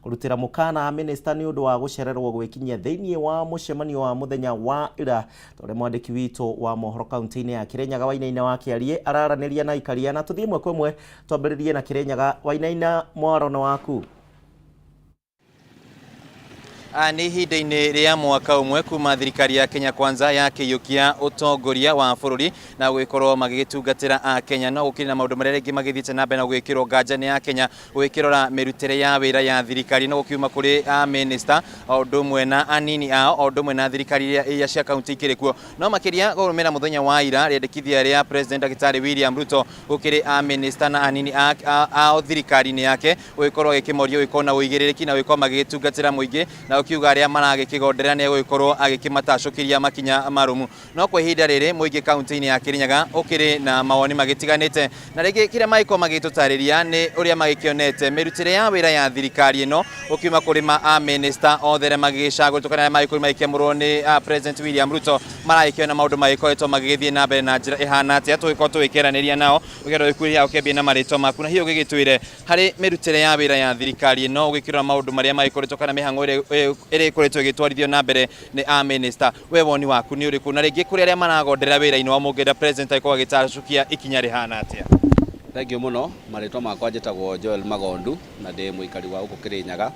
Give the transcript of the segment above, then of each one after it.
kurutira mukana minister ni undu wa gucererwo gwikinyia thiini wa mucemanio wa muthenya wa ira. Tore mwandiki wito wa mohoro kaunti-ini ya Kirinyaga Wainaina wa Kiarie araraniria na ikaria na tuthie mwe kwemwe twambiririe na Kirinyaga. Wainaina, mwarono waku? Ni ihinda-inĩ rĩa mwaka ũmwe kuma thirikari ya Kenya Kwanza yakĩiyũkia ũtongoria wa bũrũri na gũgĩkorwo magĩgĩtungatĩra Akenya, no gũkĩrĩ na maũndũ marĩa rĩngĩ magĩthiĩte na mbere na gwĩkĩrwo nganja nĩ Akenya gũgĩkĩrora mĩrutĩre ya wĩra ya thirikari, no gũkiuma kũrĩ minister o ũndũ ũmwe na anini ao o ũndũ ũmwe na thirikari iria cia kaunti ikĩrĩ kuo. No makĩria gũrũmĩrĩra mũthenya wa ira rĩendekithia rĩa President Ndagĩtarĩ William Ruto gũkĩrĩ minister na anini ao thirikari-inĩ yake gũgĩkorwo agĩkĩmoria gũgĩkorwo na ũigĩrĩrĩki na gũgĩkorwo magĩgĩtungatĩra mũingĩ, na ukiuga aria maragĩkĩgonderera nĩ gũgĩkorwo agĩkĩmatacũkĩria makinya marumu. No kwa ihinda rĩrĩ mũingĩ kaunti-inĩ ya Kirinyaga ũkĩrĩ na mawoni magĩtiganĩte, na rĩngĩ kĩrĩa magĩkorwo magĩtũtarĩria nĩ ũrĩa magĩkĩonete mĩrutĩre ya wĩra ya thirikari ĩno ũkiuma kũrĩ minister othe arĩa magĩgĩcagũrĩtwo kana arĩa magĩkorwo magĩkĩamũrwo nĩ President William Ruto maragĩkĩona maũndũ magĩkoretwo magĩgĩthiĩ na mbere na njĩra ĩhana atĩa. Tũgĩkorwo tũgĩkĩaranĩria nao ũgerwo kwĩrĩa ũkĩambia na marĩtwa maku, na hiyo ũgĩgĩtwĩre harĩ mĩrutĩre ya wĩra ya thirikari ĩno ũgĩkĩrora maũndũ marĩa magĩkoretwo kana mĩhang'o ĩrĩa ĩkoretwo ĩgĩtwarithio na mbere nĩ minister, we woni waku nĩ ũrĩkũ, na rĩngĩ kũrĩ arĩa maragonderera wĩra-inĩ wa mũngĩenda President agĩkorwo agĩtacũkia ikinya rĩhana atĩa? Thengiũ mũno. Marĩtwa makwa njĩtagwo Joel Magondu na ndĩ mũikari wa gũkũ Kirinyaga.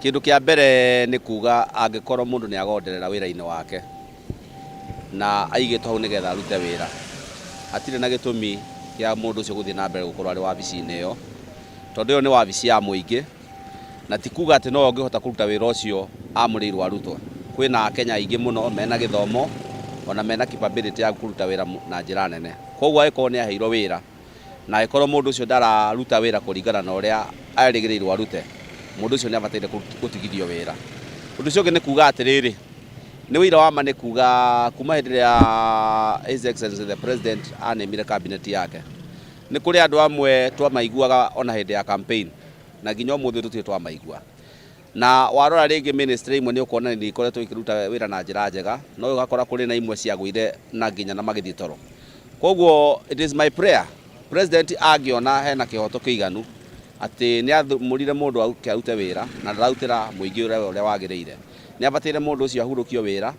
Kĩndũ kĩa mbere nĩ kuga angĩkorwo mũndũ nĩ agonderera wĩra-inĩ wake na aigĩtwo hau nĩgetha arute wĩra, hatirĩ na gĩtũmi kĩa mũndũ ũcio gũthiĩ na mbere gũkorwo arĩ wabici-inĩ ĩyo, tondũ ĩyo nĩ wabici ya mũingĩ, na ti kuga atĩ no ũngĩhota kũruta wĩra ũcio amũrĩirwo arutwo. Kwĩna Akenya aingĩ mũno mena gĩthomo ona mena capability ya kũruta wĩra na njĩra nene. Koguo agĩkorwo nĩ aheirwo wĩra na agĩkorwo mũndũ ũcio ndararuta wĩra kũringana na ũrĩa erĩgĩrĩirwo arute, mũndũ ũcio nĩ abataire gũtigithio wĩra. Ũndũ ũcio ũngĩ nĩ kuga atĩrĩrĩ, nĩ wĩra wa ma nĩ kuga kuma hĩndĩ ĩrĩa His Excellency the President anemire cabinet yake, nĩ kũrĩ andũ amwe twamaiguaga ona hĩndĩ ya campaign na nginya ũmũthĩ tũtirĩ twamaigua, na warora rĩngĩ ministry imwe nĩ ũkuona nĩ ikoretwo ikĩruta wĩra na njĩra njega, no ũgakora kũrĩ na imwe ciagũire na nginya na magĩthiĩ toro. Koguo it is my prayer President angĩona hena kĩhoto kĩiganu atĩ nĩ amũrire mũndũ arute wĩra na ndararutĩra mũingĩ ũrĩa wagĩrĩire, nĩ abataire mũndũ ũcio ahurũkio wĩra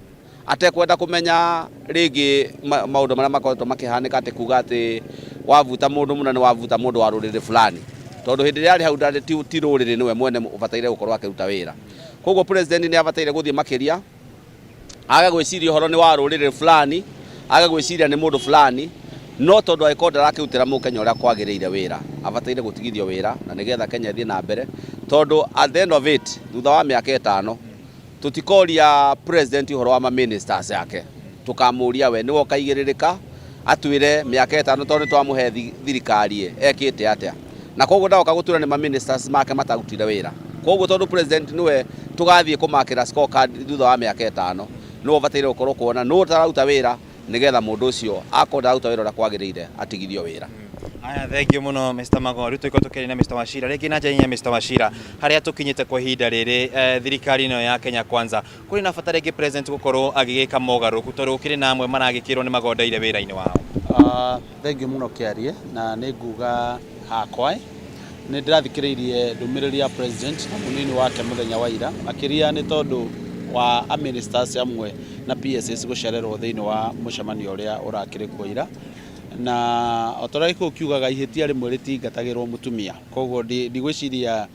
atekwenda kũmenya rĩngĩ maũndũ marĩa makoretwo makĩhanĩka atĩ kuga atĩ wavuta mũndũ mũna nĩ wavuta mũndũ wa rũrĩrĩ fulani, tondũ hĩndĩ ĩrĩa arĩ hau ndarĩ ti rũrĩrĩ nĩwe mwene ũbataire gũkorwo akĩruta wĩra. Koguo President nĩ abataire gũthiĩ makĩria, aga gwĩciria ũhoro nĩ wa rũrĩrĩ fulani, aga gwĩciria nĩ mũndũ fulani, no tondũ agĩkorwo ndarakĩrutĩra mũkenya ũrĩa kwagĩrĩire wĩra, abataire gũtigithio wĩra na nĩgetha Kenya ĩthiĩ na mbere, tondũ at the end of it thutha wa mĩaka 5 tũtikoria President ũhoro wa ministers yake, tũkamũria we nĩwe ũkaigĩrĩrĩka atwĩre mĩaka 5 tondũ twamũhe thirikari ekĩte atĩa, na koguo ndagoka gũtura nĩ ministers make matarutire wĩra. Koguo tondũ President nĩwe tũgathiĩ kũmakĩra scorecard thutha wa mĩaka 5, nĩwe ũbataire gũkorwo kuona nũũ ũtararuta wĩra nĩgetha mũndũ ũcio akorwo ndaruta wĩra ũrĩa kwagĩrĩire atigithio wĩra. Aya, thengiũ mũno Mr. Magondu. Tũgĩkorwo tũkĩaria na Mr. Wachira rĩngĩ na njĩra Mr. Wachira, harĩa tũkinyĩte kwa ihinda rĩrĩ thirikari ĩno ya Kenya Kwanza, kũrĩ na bata rĩngĩ President gũkorwo agĩgĩka mogarũrũku tondũ gũkĩrĩ na amwe maragĩkĩrwo nĩ magondeire wĩra-inĩ wao? Thengiũ mũno Kiarie, na nĩ nguga hakwa nĩ ndĩrathikĩrĩirie ndũmĩrĩri ya President na mũnini wake mũthenya wa ira, makĩria nĩ tondũ wa ministers amwe na PSS gũcererwo thĩinĩ wa mũcemanio ũrĩa ũrakĩrĩ kwa ira, na otorĩa kiugaga ihĩtia rĩmwe rĩtingatagĩrwo mũtumia. Koguo ndigwĩciria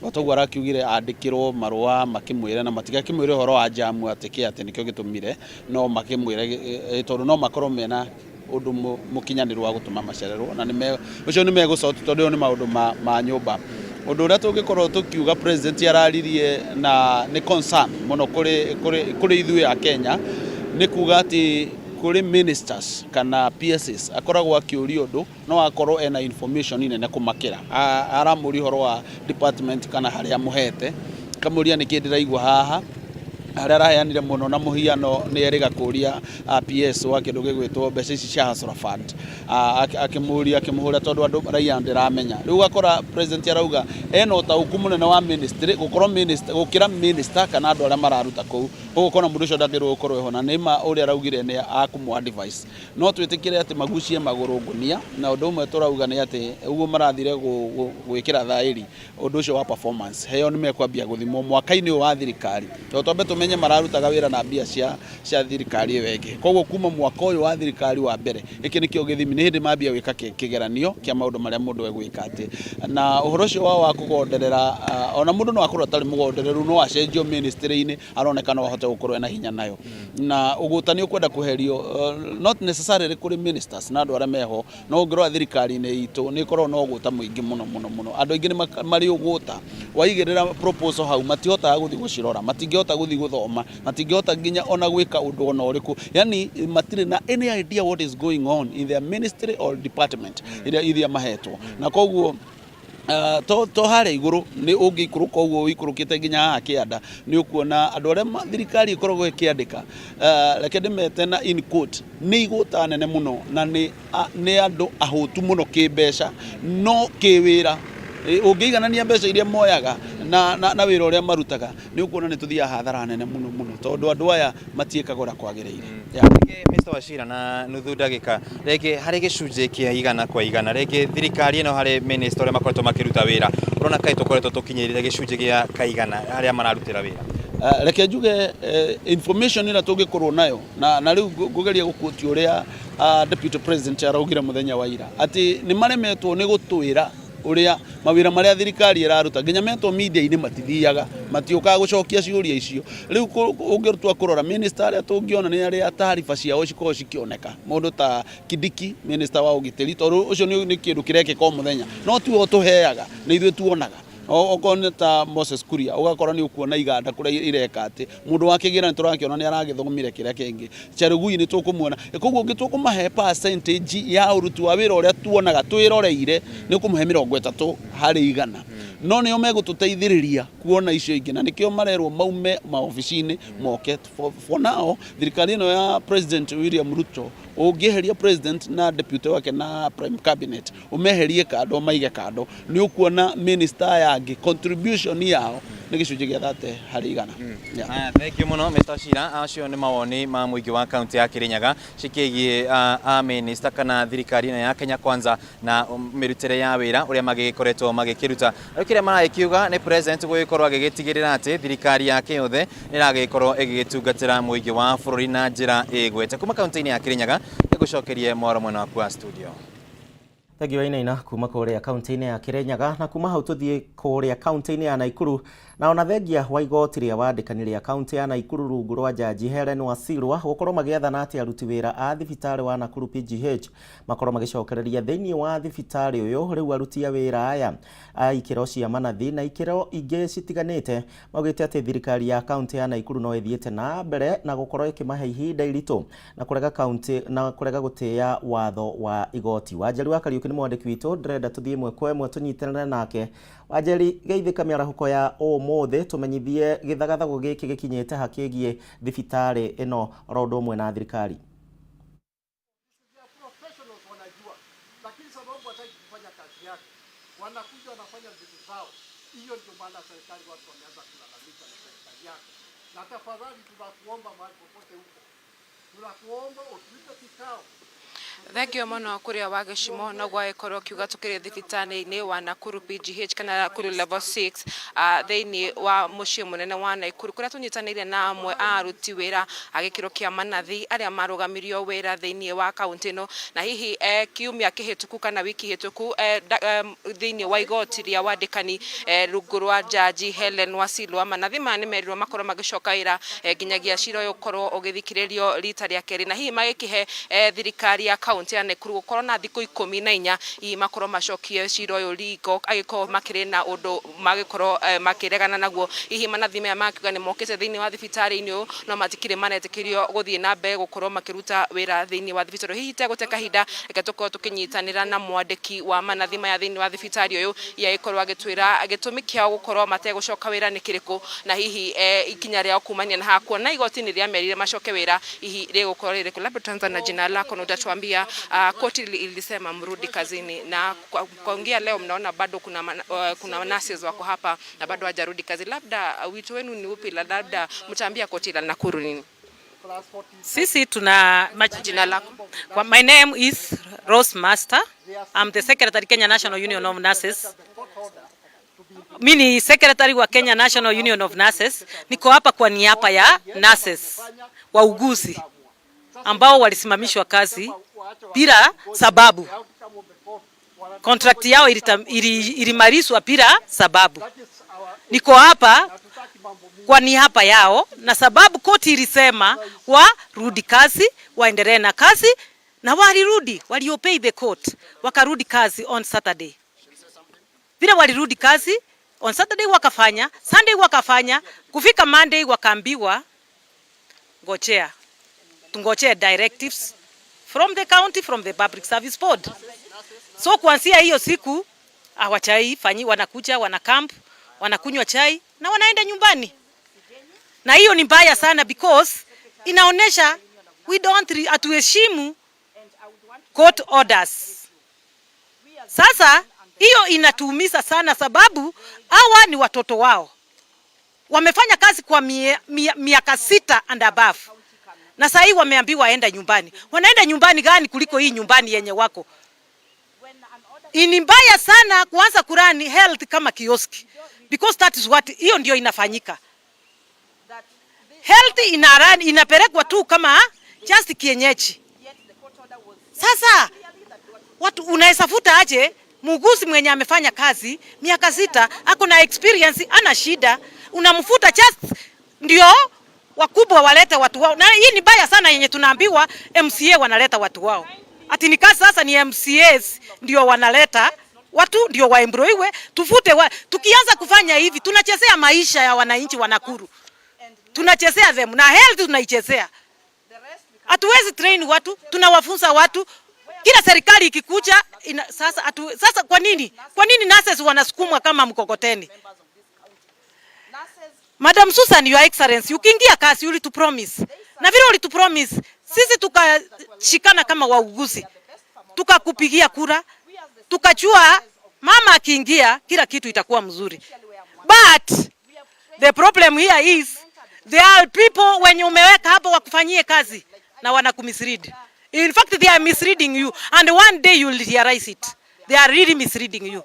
otoguo arakiugire andĩkĩrwo marũa makĩmwĩre na matigakĩmwĩre ũhoro wa jamu atĩ nĩkĩo gĩtũmire, no makĩmwĩre tondũ no makorwo mena ũndũ mũkinyanĩru wa gũtũma macererwo, na ũcio nĩ megũcoka tondũ nĩ maũndũ ma nyũmba. Ũndũ ũrĩa tũngĩkorwo tũkiuga President araririe na nĩ concern mũno kũrĩ ithuĩ a Kenya nĩ kuga atĩ kũrĩ ministers kana PSS akoragwo akĩũria ũndũ no akorwo ena information nene kũmakĩra, aramũria ũhoro wa department kana harĩa mũhete, kamũria nĩkĩ ndĩraigua haha, haria araheanire muno na muhiano ni eriga kuria PS wa kindu gigwitwo mbeca ici cia Hustler Fund akimuhura tondu andu raia ndiramenya riu gakora president arauga eno utauku munene wa ministry gukorwo minister gukira minister kana andu aria mararuta kou ugukona mundu ucio ndatirwo gukorwo hona nima uria araugire ni akumu advice no twitikire ati magucie maguru ngunia na undu umwe turauga ni ati uguo marathire gwikira thairi undu ucio wa performance heo ni mekwambia guthimwo mwaka-ini wa thirikari tombe tumenye mararutaga wira na mbia cia thirikari wenge koguo kuma mwaka uyu wa thirikari wa mbere iki nikio githimi ni hindi mambia gwika kigeranio kia maundu maria mundu egwika ati na uhoro ucio wa kugonderera ona mundu no akorwo tari mugondereru no acenjio ministry-ini aroneka no ahote gukorwo na hinya nayo na ugutani ukwenda kuherio not necessarily kuri ministers na andu aria meho no ngirwa thirikari-ini itu ni korwo no guta muingi muno andu aingi ni mari uguta waigirira proposal hau matihota guthi gucirora matingihota guthi guthoma matingihota nginya ona gwika undu ona uriku yani matire na any idea what is going on in their ministry or department iria mahetwo na koguo to hare iguru ni ungikuru koguo ikurukite nginya haha kianda ni ukuona andu aria thirikari ikoragwo ikiandika reke ndimete na in court ni iguta nene muno na ni andu ahutu muno kimbeca no kiwira ungiiganania mbeca iria moyaga na wira uria marutaga ni ukuona ni tuthia hathara nene muno tondu andu aya matiikagora kwagiriire Mr. Wachira na nuthu ndagika rege hari gicunje kia igana kwa igana rege thirikari ino hari minister uria makoretwo makiruta wira urona kai tukoretwo tukinyirire gicunje gia kaigana haria mararutira wira reke njuge information ina tungikorwo nayo na riu ngugeria gukuti uria deputy president araugire muthenya wa ira ati ni maremetwo ni gutwira uria mawira maria thirikari iraruta nginya metwo media-ini matithiaga matiukaga gucokia ciuria icio riu ungirutwa kurora minister aria tungiona ni aria taarifa ciao cikorwo cikioneka mundu ta Kidiki minister wa ugitiri tondu ucio ni kindu kirekeka muthenya no tuo tuheaga ni ithuĩ tuonaga okone ta Moses Kuria ugakora ni ukuona iganda kuria ireka ati mundu wakigira ni turakiona ni aragithomire kiria kingi Cherugui ni tukumuona koguo ngitukumahe percentage ya urutu wa wira uria tuonaga twiroreire ni kumuhe 30 hari igana no nio megututeithiriria kuona icio ingi na nikio marerwo maume maoficini moke for now thirikari ino ya President William Ruto ungiheria president na deputy wake na prime cabinet umeherie kando maige kando ni ukuona minister yangi contribution yao ni gicunje gia 30 hari igana. Thank you muno Mr. Wachira acio ni mawoni ma muingi wa county ya Kirinyaga cikigie minister kana thirikari ya Kenya Kwanza na mirutire ya wira uria magikoretwo magikiruta ukire marakiuga ni president gugikorwo agigitigirira ati thirikari yake yothe niragikorwo igigitungatira muingi wa bururi na njira igwete kuma county ya Kirinyaga nigucokerie mwaro mwena waku wa studio. Thangi wainaina kuma kuria kaunti-ini ya Kirinyaga na kuma hau tuthie kuria kaunti-ini ya Naikuru na ona thengia wa igoti ria wandikani ria kaunti ya Naikuru rungu rwa jaji Helen Wasirwa gukorwo magiathana ati aruti wira a thibitari wa Nakuru PGH makorwo magicokereria thiini wa thibitari uyu riu aruti a wira aya a ikiro cia manathi na ikiro ingi citiganite maugite ati thirikari ya kaunti ya Naikuru no ithiete na mbere na gukorwo ikimahe ihinda iritu na kurega kaunti na kurega gutia watho wa igoti Wanjeri wa Kariuki ni mwandiki witu ndirenda tuthie mwe kwa mwe tunyitanire nake Wanjeri geithika miarahuko ya mothe tumenyithie githagathago giki gikinyete hakigie thibitari ino rondo mwe na thirikari lakini sababu hataki kufanya kazi yake wanakuja wanafanya vitu zao. Hiyo ndio maana serikali watu wameanza kulalamika na serikali yake. Na tafadhali tunakuomba mahali popote huko, tunakuomba utuite kikao. Thengio muno kuria wa gicimo na gwagikorwo kiuga tukiri thibitari-ini wa Nakuru PGH kana Nakuru level 6 thiini wa mucii munene wa Naikuru kuria tunyitanire na amwe a aruti wira agikiro kia manathi aria marugamirio wira thiini wa kaunti ino na hihi kiumia kihituku kana wiki hituku thiini wa igoti ria wandikani rungu rwa jaji Helen Wasirwa manathi mani merirwo makorwo magicoka ira nginyagia cira uyu korwo ugithikiririo rita ria keri na hihi magikihe thirikari ya county ya Nakuru gukorwo na thikũ 14 i makorwo macokie cira ũyũ riko agĩkorwo makĩrĩ na ũndũ magĩkorwo makĩregana naguo hihi manathime makiuga nĩ mokĩte thĩinĩ wa thibitarĩ-inĩ ũyũ no matikĩrĩ manetĩkĩrio gũthiĩ na mbere gũkorwo makĩruta wĩra thĩinĩ wa thibitarĩ hihi tegũte kahinda reke tũkorwo tũkĩnyitanĩra na mwandĩki wa manathima ya thĩinĩ wa thibitarĩ ũyũ agĩkorwo agĩtwĩra gĩtũmi kĩao gũkorwo mategũcoka wĩra nĩ kĩrĩkũ na hihi ikinya rĩao kumania na hakuo na igoti nĩ rĩamerire macoke wĩra hihi rĩgũkorwo rĩrĩkũ. Labda Tanzania jina lako na utatuambia koti ilisema mrudi kazini na kuongea leo mnaona bado kuna nurses wako hapa na bado hajarudi kazi, labda wito wenu ni upi? Labda mtaambia koti la Nakuru nini? Sisi tuna jina lako? My name is Rose Master. I'm the secretary Kenya National Union of Nurses. Mimi ni secretary wa Kenya National Union of Nurses. Niko hapa kwa niaba ya nurses wauguzi ambao walisimamishwa kazi bila sababu. Contract yao ilimalizwa bila sababu. Niko hapa kwa niaba yao na sababu koti ilisema warudi kazi, waendelee na kazi na walirudi, waliobey the court, wakarudi kazi on Saturday. Vile walirudi kazi on Saturday wakafanya, Sunday wakafanya, kufika Monday wakaambiwa ngojea. Tungojea directives from the county, from the Public Service Board. So kuanzia hiyo siku hawachai fanyi, wanakuja, wanakamp, wanakunywa chai na wanaenda nyumbani. Na hiyo ni mbaya sana because inaonesha we don't atuheshimu court orders. Sasa hiyo inatuumiza sana sababu hawa ni watoto wao. Wamefanya kazi kwa miaka 6 and above. Na sasa hii wameambiwa waenda nyumbani. Wanaenda nyumbani gani kuliko hii nyumbani yenye wako? Ni mbaya sana kuanza kurani health kama kioski. Because that is what hiyo ndio inafanyika. Health inapelekwa tu kama just kienyeji. Sasa watu unaweza futa aje muuguzi mwenye amefanya kazi miaka 6, ako na experience, ana shida, unamfuta just ndio wakubwa walete watu wao. Na hii ni baya sana yenye tunaambiwa MCA wanaleta watu wao. Ati ni kazi sasa ni MCAs ndio wanaleta watu ndio waembroiwe, tufute tukianza kufanya hivi tunachezea maisha ya wananchi wa Nakuru. Tunachezea them na health tunaichezea. Hatuwezi train watu, tunawafunza watu. Kila serikali ikikuja sasa kwa nini? Kwa nini nurses wanasukumwa kama mkokoteni? Madam Susan, Your Excellency, ukiingia kazi ulitupromise. Na vile ulitupromise, sisi tukashikana kama wauguzi. Tukakupigia kura. Tukajua mama akiingia kila kitu itakuwa mzuri. But the problem here is there are people when umeweka hapo wakufanyie kazi na wanakumislead. In fact they are misleading you and one day you will realize it. They are really misleading you.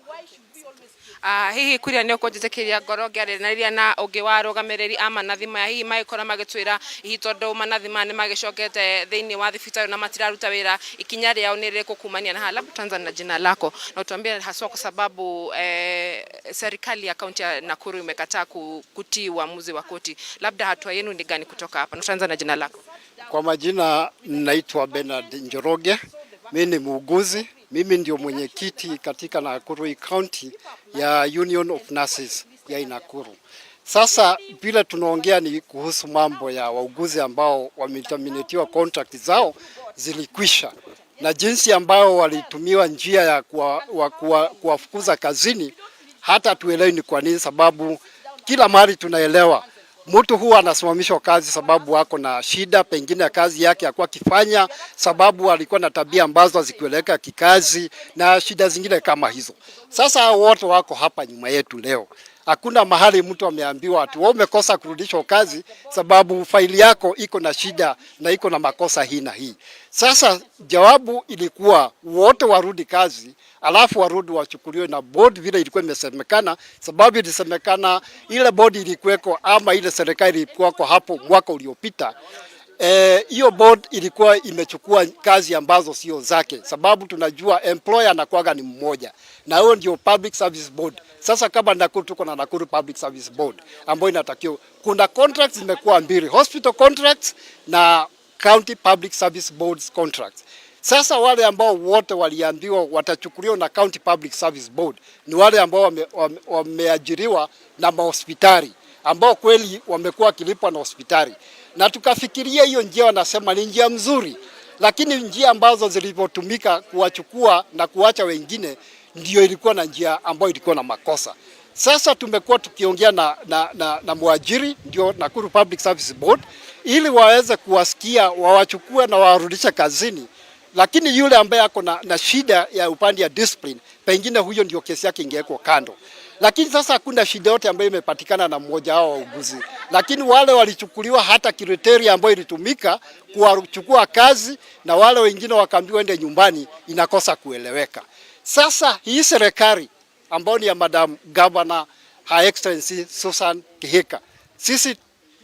Hihi kuria nĩ ũkũnjĩtĩkĩria ngoro ngĩaranĩria na ũngĩ wa arũgamĩrĩri a manathima hihi magĩkorwo magĩtwĩra hihi tondũ manathima nĩ magĩcokete thĩinĩ wa thibitarĩ na matiraruta wĩra ikinya rĩao nĩ rĩrĩkũ kumania na labda Tanzania jina lako na utuambie haswa kwa sababu serikali ya kaunti ya Nakuru imekataa kutii uamuzi wa koti, labda hatua yenu ni gani kutoka hapa? Na Tanzania jina lako? Kwa majina naitwa Bernard Njoroge, mimi ni muuguzi. Mimi ndio mwenyekiti katika Nakuru County ya Union of Nurses ya Nakuru. Sasa bila tunaongea ni kuhusu mambo ya wauguzi ambao wameterminatiwa contract zao zilikwisha. Na jinsi ambao walitumiwa njia ya kuwafukuza kazini, hata tuelewi ni kwa nini, sababu kila mahali tunaelewa mtu huwa anasimamishwa kazi sababu wako na shida, pengine kazi yake hakuwa kifanya, sababu alikuwa na tabia ambazo hazikueleweka kikazi na shida zingine kama hizo. Sasa wote wako hapa nyuma yetu leo. Hakuna mahali mtu ameambiwa ati wewe umekosa kurudishwa kazi sababu faili yako iko na shida na iko na makosa hii na hii. Sasa jawabu ilikuwa wote warudi kazi, alafu warudi wachukuliwe na board vile ilikuwa imesemekana, sababu ilisemekana ile board ilikuweko ama ile serikali ilikuwako hapo mwaka uliopita. Hiyo board ilikuwa imechukua kazi ambazo sio zake, sababu tunajua employer anakuwaga ni mmoja na huo ndio Public Service Board. Sasa kama Nakuru tuko na Nakuru Public Service Board ambayo inatakiwa, kuna contracts zimekuwa mbili, hospital contracts na County Public Service Boards contracts. Sasa wale ambao wote waliambiwa watachukuliwa na County Public Service Board ni wale ambao wameajiriwa na mahospitali ambao kweli wamekuwa wakilipwa na hospitali, na tukafikiria hiyo njia wanasema ni njia mzuri, lakini njia ambazo zilivyotumika kuwachukua na kuacha wengine ndio ilikuwa na njia ambayo ilikuwa na makosa. Sasa tumekuwa tukiongea na mwajiri ndio Nakuru Public Service Board ili waweze kuwasikia, wawachukue na warudishe kazini, lakini yule ambaye ako na shida ya upande ya discipline pengine huyo ndio kesi yake ingewekwa kando. Lakini sasa hakuna shida yote ambayo imepatikana na mmoja wao wauguzi, lakini wale walichukuliwa hata kriteria ambayo ilitumika kuwachukua kazi na wale wengine wakaambiwa ende nyumbani inakosa kueleweka. Sasa hii serikali ambayo ni ya Madam Governor Her Excellency Susan Kihika, sisi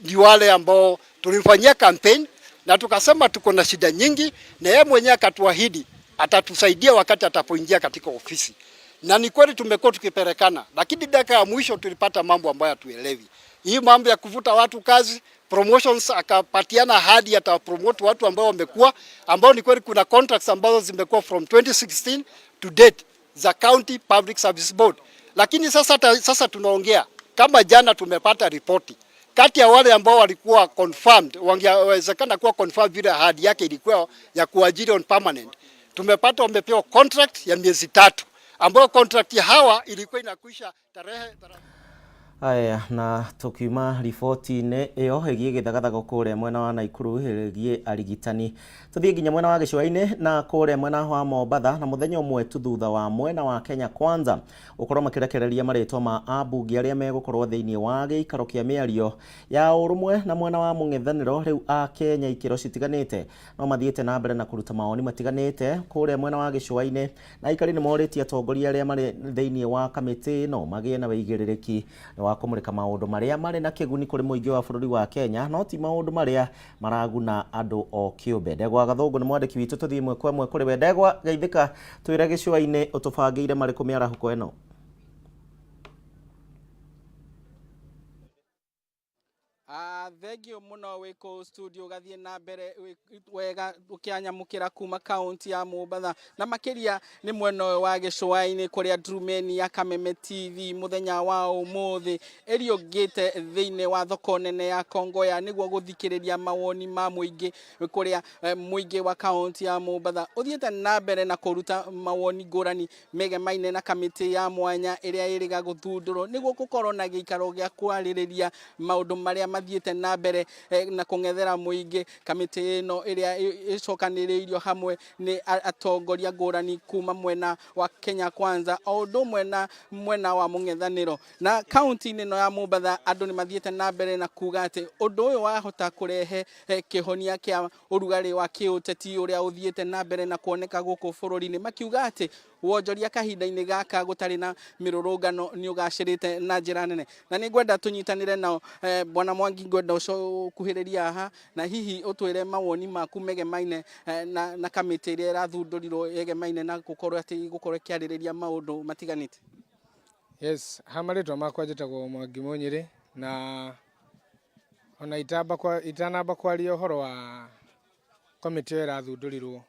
ni wale ambao tulifanyia campaign na tukasema tuko na shida nyingi, na yeye mwenyewe akatuahidi atatusaidia wakati atapoingia katika ofisi. Na ni kweli tumekuwa tukipelekana, lakini dakika ya mwisho tulipata mambo ambayo hatuelewi. Hii mambo ya kuvuta watu kazi, promotions, akapatiana ahadi atapromote watu ambao wamekuwa, ambao ni kweli kuna contracts ambazo zimekuwa from 2016 to date za County Public Service Board. Lakini sasa tunaongea kama jana tumepata ripoti kati ya wale ambao walikuwa confirmed, wangewezekana kuwa confirmed vile ahadi yake ilikuwa ya kuajiri on permanent. Tumepata wamepewa contract ya miezi 3 ambayo contract ya hawa ilikuwa inakuisha tarehe. Aya, na tukiuma riboti-inĩ ĩyo ĩgiĩ gĩthagathago kũrĩa mwena wa Naikuru ĩgiĩ arigitani, tũthiĩ nginya mwena wa gĩcũa-inĩ na kũrĩa mwena wa Mombatha, na mũthenya ũmwe tu thutha wa mwena wa Kenya Kwanza gũkorwo makĩrekereria marĩtwa ma ambunge arĩa megũkorwo thĩinĩ wa gĩikaro kĩa mĩario ya ũrũmwe na mwena wa mũng'ethanĩro, rĩu a Kenya ikĩro citiganĩte no mathiĩte na mbere na kũruta mawoni matiganĩte kũrĩa mwena wa gĩcũa-inĩ, na aikari nĩ morĩtie atongoria arĩa marĩ thĩinĩ wa kamĩtĩ ĩno magĩe na wĩigĩrĩrĩki wa kũmũrĩka maũndũ marĩa marĩ na kĩguni kũrĩ mũingĩ wa bũrũri wa Kenya, no ti maũndũ marĩa maraguna andũ o kĩũmbe. Ndegwa Gathũngũ nĩ mwandĩki witũ, tũthiĩ ĩmwe kwa ĩmwe kũrĩ we. Ndegwa, geithĩka, twĩre gĩcũa-inĩ ũtũbangĩire marĩkũ mĩarahũko ĩno? Thengio muno wiko studio gathie na mbere wega ukianyamukira kuma county ya Mombatha na makiria ni mwena wa gicũa-inĩ kuria Ndurumeni ya Kameme TV muthenya wa umuthi iriogite thiini wa thoko nene ya Kongoya niguo guthikiriria mawoni ma muingi kuria muingi wa county ya Mombatha uthiete na mbere na kuruta mawoni ngurani megemaine na kamiti ya mwanya iria iriga guthundurwo niguo gukorwo na giikaro gia kwaririria maundu maria mathiete na mbere na kung'ethera muingi. Kamiti ino iria icokaniriirio hamwe ni atongoria ngurani kuma mwena wa Kenya Kwanza o undu mwena wa mung'ethaniro na county ino ya Mombatha. Andu ni mathiete na mbere na kuga ati undu uyu wahota kurehe kihonia kia urugari wa kiuteti uria uthiete na mbere na kuoneka guku bururi-ini, makiuga ati wonjoria kahinda-ini gaka gutari na mirurungano ni ugacirite na njira nene. Na ni ngwenda tunyitanire nao bwana Mwangi, ngwenda ucukuhiriria aha na hihi utwire mawoni maku megemaine na kamiti iria irathundurirwo yegemaine na gukorwo ati gukorwo kiaririria maundu matiganite. Yes, hamaritwa makwa njitagwo Mwangi Munyiri, na ona itanamba kwaria uhoro wa komiti irathundurirwo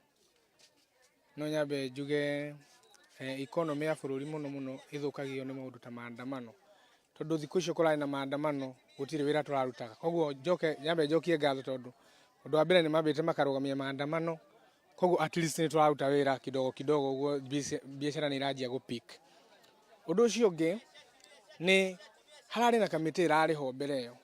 no nyambe njuge economy ya bururi muno ithukagio ni maundu ta maandamano, tondu thiku icio kurari na maandamano gutire wira turarutaga. Koguo nyambe njokie ngatho tondu undu wa mbere ni mambite makarugamia maandamano, koguo at least ni turaruta wira kidogo uguo biashara ni iranjia gupik. Undu ucio ungi ni harari na kamiti irari ho mbere yo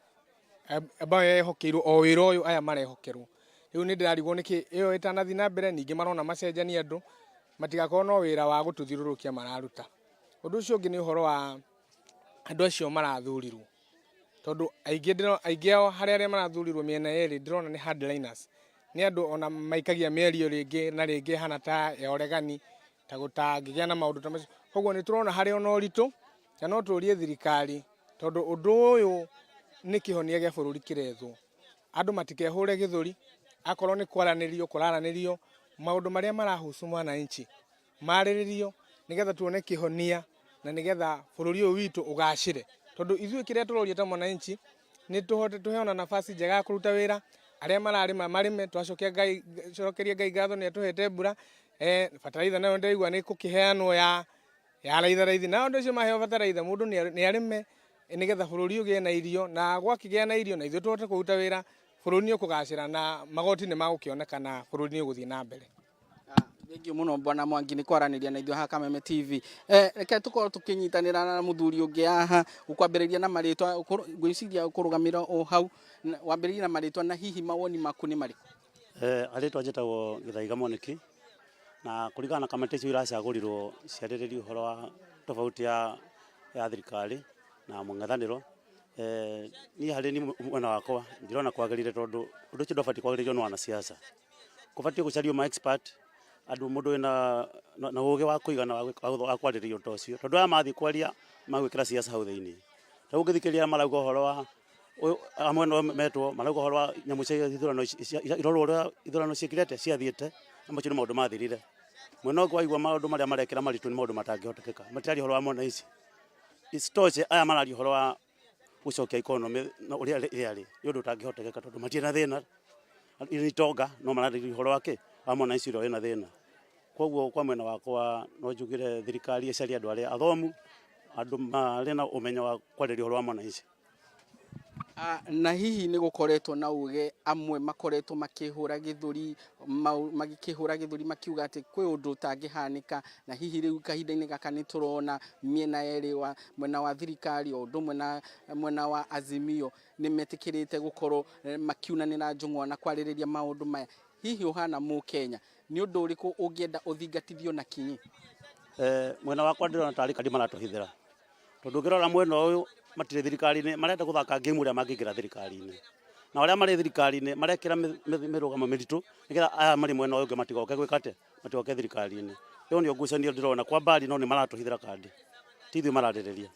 ambayo yehokeirwo o wira uyu aya marehokerwo. Riu ni ndirarigwo niki iyo itanathi na mbere, ningi marona macenjania andu matigakorwo no wira wa gututhirurukia mararuta. Undu ucio ungi ni uhoro wa andu acio marathurirwo, tondu aingi ao haria marathurirwo miena yeri ndirona ni hardliners, ni andu ona maikagia mĩario ringi na ringi hana ta ya uregani ta gutangigia na maundu ta macio. Koguo ni turona haria ona uritu na no turie thirikari, tondu undu uyu ni kihonia gia bururi kirethwo. Andu matikehure githuri, akorwo ni kwaranirio maundu maria marahusu mwananchi mariririo nigetha tuone kihonia na nigetha bururi uyu witu ugacire. Tondu ithuĩ kiria turoria ta mwananchi ni tuheona nafasi njega ya kuruta wira, aria mararima marime twacokeria ngai ngatho ni atuhete mbura bataraitha nayo ndirigwa ni kukiheanwo ya raithi na undu ucio maheo bataraitha mundu ni arime nigetha bururi ugie na irio na gwakigia na irio na ithuĩ tuhote kuruta wĩra bururi ni ukugacira na magoti ni magukionekana bururi ni uguthii na mbere. Thank you muno bwana Mwangi ni kwaraniria na ithuĩ ha Kameme TV. Reke tukorwo tukinyitanira na muthuri ungi haha ukwambiriria na maritwa ngwiciria ukurugamira o hau wambiriria na maritwa na hihi mawoni maku ni mariku? Aritwa njitagwo Githaiga Moniki na kuringana na kamati icio iracagurirwo ciarĩrĩrie uhoro wa tofauti ya thirikari na mũng'ethanĩro. Niĩ harĩ ni mwena wakwa ndirona kwagĩrĩire tondũ ũndũ ũcio ndũbatiĩ kwagĩrĩrio nĩ wanasiasa. Kũbatiĩ gũcario ma expert andu mundu wina na uge wa kuigana wa kwarĩrĩria ũndũ ũcio tondũ aya mathiĩ kwaria magwĩkĩra siasa hau thĩinĩ. Ta ũngĩthikĩrĩria marauga ũhoro wa amwe no metwo marauga ũhoro wa nyamũ cia ithurano irorwo ũrĩa ithurano ciĩkĩrĩte ciathiĩte na macio nĩ maũndũ mathirire. Mwena ũngĩ waigua maũndũ marĩa marekĩra maritũ nĩ maũndũ matangĩhotekeka. Matiari ũhoro wa mona ici isitoche aya marari ũhoro wa gũcokia economy na ũrĩa ĩrĩ nĩ ũndũ ũtangĩhotekeka tondũ matirĩ na thĩna itonga no mararĩrĩria ũhoro wake amona ici ĩrĩa ĩna thĩna. Koguo kwa mwena wakwa no njugire thirikari ĩcarie andũ arĩa athomu andũ marĩ na ũmenyo wa kwarĩrĩria ũhoro wa mona ici. Na hihi ni gukoretwo na uge amwe makoretwo makihura githuri makiuga ati kwi undu utangihanika na hihi riu kahinda-ini gaka ni turona miena eri wa mwena wa thirikari o ndumwe na mwena wa Azimio ni metikirite gukorwo makiunanira njung'wa na kwarĩrĩria maundu maya. Hihi uhana mu Kenya ni undu uriku ungienda uthingatithio na kinyi? Mwena wakwa ndirona tarĩ kadi maratuhithira tondu ngirora mwena uyu matirĩ thirikari-inĩ marenda guthaka game ũrĩa mangĩingĩra thirikari-inĩ na arĩa marĩ thirikari-inĩ marekĩra mĩrũgamo mĩritũ nĩgetha aya marĩ mwena ũyũ ũngĩ matigoke gwĩka atĩ matigoke thirikari-inĩ. Ũyũ nĩ ngucanio ndĩrona kwa mbari no nĩ maratuhithira kandi ti ithuĩ mararĩrĩria.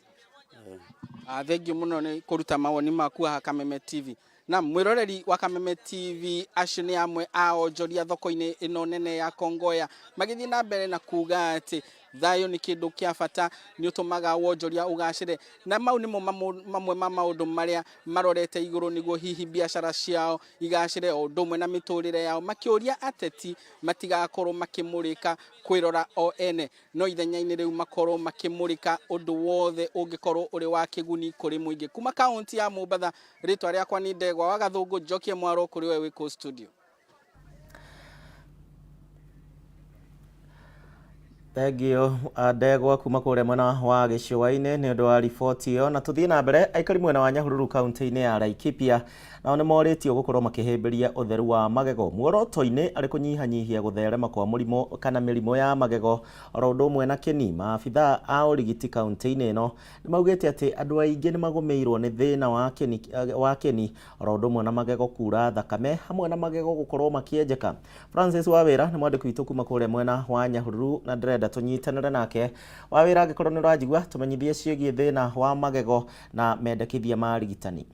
Thengiũ mũno nĩ kũruta mawoni maku haha Kameme TV. Na mwiroreri wa Kameme TV acio nĩ amwe a onjoria thoko-inĩ ĩno nene ya Kongoya magĩthiĩ na mbere na kuga atĩ thayo nĩ kĩndũ kĩa bata nĩ ũtũmaga wonjoria ũgacĩre na mau nĩmo mamwe ma maũndũ marĩa marorete igũrũ nĩguo hihi biacara ciao igacĩre o ndũmwe na mĩtũrĩre yao makĩũria ateti matigakorwo makĩmũrĩka kwĩrora o ene no ithenya-inĩ rĩu makorwo makĩmũrĩka ũndũ wothe ũngĩkorwo ũrĩ wa kĩguni kũrĩ mũingĩ. Kuma kaunti ya Mombatha, rĩtwa rĩakwa nĩ Ndegwa wa Gathũngũ, njokie mwaro kũrĩ we wĩkũ studio. Thengio Ndegwa kuma kũrĩa mwena wa gĩcũa-inĩ nĩ ũndũ wa riboti ĩyo, na tũthiĩ na mbere. Aikari mwena wa Nyahururu kaunti-inĩ ya Laikipia nao nĩ morĩtio gũkorwo makĩhĩmbĩria ũtheru wa magego muoroto-inĩ arĩ kũnyihanyihia gũtherema kwa mũrimũ kana mĩrimũ ya magego oro ũndũ ũmwe na kĩni. Maabithaa a ũrigiti kaunti-inĩ ĩno nĩ maugĩte atĩ andũ aingĩ nĩ magũmĩirwo nĩ thĩna wa kĩni oro ũndũ ũmwe na magego kura thakame hamwe na magego gũkorwo makĩenjeka. Francis Wawĩra nĩ mwandĩki witũ kuma kũrĩa mwena wa Nyahururu na ndĩrenda tũnyitanĩre nake. Wawĩra, angĩkorwo nĩ ũranjigua tũmenyithie ciĩgiĩ thĩna wa magego na mendekithia ma rigitani.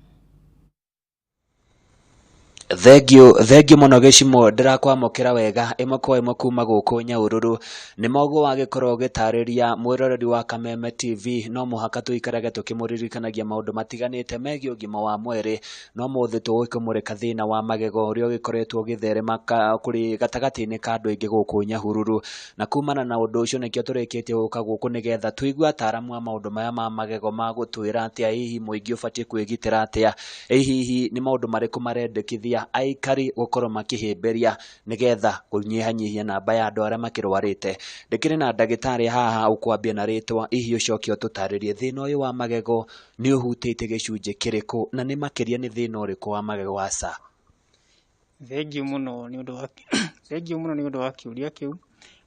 Thengio muno gĩcimo ndĩrakwamũkĩra wega ĩmwe kwa ĩmwe kuma gũkũ Nyahururu. Nĩ moguo wagĩkorwo ũgĩtarĩria mwĩroreri wa Kameme TV no mũhaka tũikarage tũkĩmũririkanagia maũndũ matiganĩte megiĩ ũgima wa mwĩrĩ. No mũthĩ tũgũkĩmũrĩka thĩna wa magego ũrĩa ũgĩkoretwo ũgĩtherema kũrĩ gatagatĩ-inĩ ka andũ aingĩ gũkũ Nyahururu, na kumana na ũndũ ũcio nĩkĩo tũrĩkĩtie gũka gũkũ nĩgetha tũigue ataaramu a maũndũ maya ma magego ma gũtwĩra atĩa hihi mũingĩ ũbatiĩ kwĩgitĩra atĩa, hihi nĩ maũndũ marĩkũ marendekithia aikari gũkorwo makĩhĩmbĩria nĩgetha kũnyihanyihia namba ya andũ arĩa makĩrwarĩte. Ndĩkĩrĩ na ndagĩtarĩ haha ũkwambia na rĩtwa, hihi ũcoke ũtũtarĩrie thĩna ũyũ wa magego nĩ ũhutĩte gĩcunjĩ kĩrĩkũ na nĩ makĩria nĩ thĩna ũrĩkũ wa magego hasa? Thengio mũno nĩ ũndũ wa kĩũria kĩu.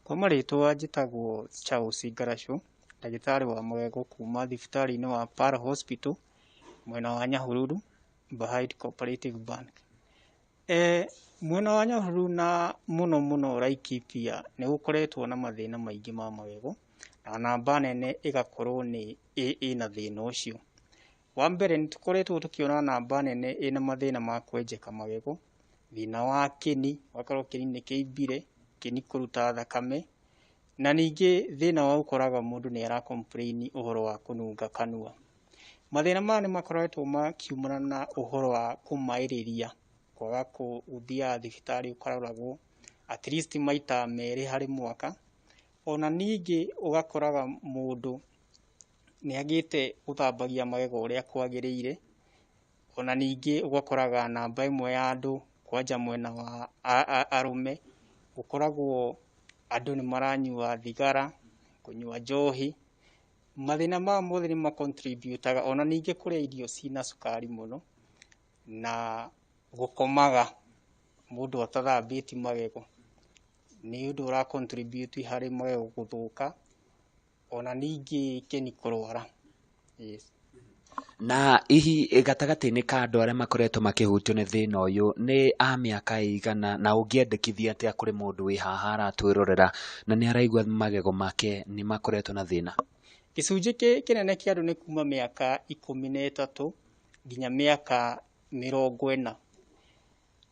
Kwa marĩtwa njĩtagwo Charles Ngaracũ, ndagĩtarĩ wa magego kuma thibitarĩ-inĩ wa Para Hospital mwena wa Nyahururu behind Cooperative Bank. Mwena wa Nyahururu na mũno Laikipia nĩ gũkoretwo na mathĩna maingĩ ma magego na namba nene ĩgakorwo nĩ ĩna thĩna ũcio. Wa mbere nĩ tũkoretwo tũkĩona namba nene ĩna mathĩna ma kwenjeka magego, thĩna wa kĩni, wakorwo kĩni nĩ kĩimbire, kĩni kũruta thakame, na ningĩ thĩna wa ũkoraga mũndũ nĩ ara complain ũhoro wa kũnunga kanua. Mathĩna maya nĩ makoretwo makiumana na ũhoro wa kũmaĩrĩria kwaga kuthia thibitari ukaroragwo at least maita meri hari mwaka. Ona ningi ugakoraga mundu ni agite uthambagia magego uria kwagiriire. Ona ningi ugakoraga namba imwe ya andu kwanja mwena wa arume ukoragwo andu ni maranyua thigara, kunyua njohi. Mathina ma mothe ni macontributaga. Ona ningi kuria irio cina sukari muno na gukomaga mundu atathambiti magego ni undu ura contribute hari magego guthuka. Ona ningi keni kurwara. Yes. Na ihi gatagati-ini ka andu aria makoretwo makihutio ni thina uyu ni a miaka igana, na ungiendekithia atia kuri mundu wi haha aratwirorera na ni araigua magego make ni makoretwo na thina? Gicunji kinene kia andu ni kuma miaka 13 nginya miaka 40.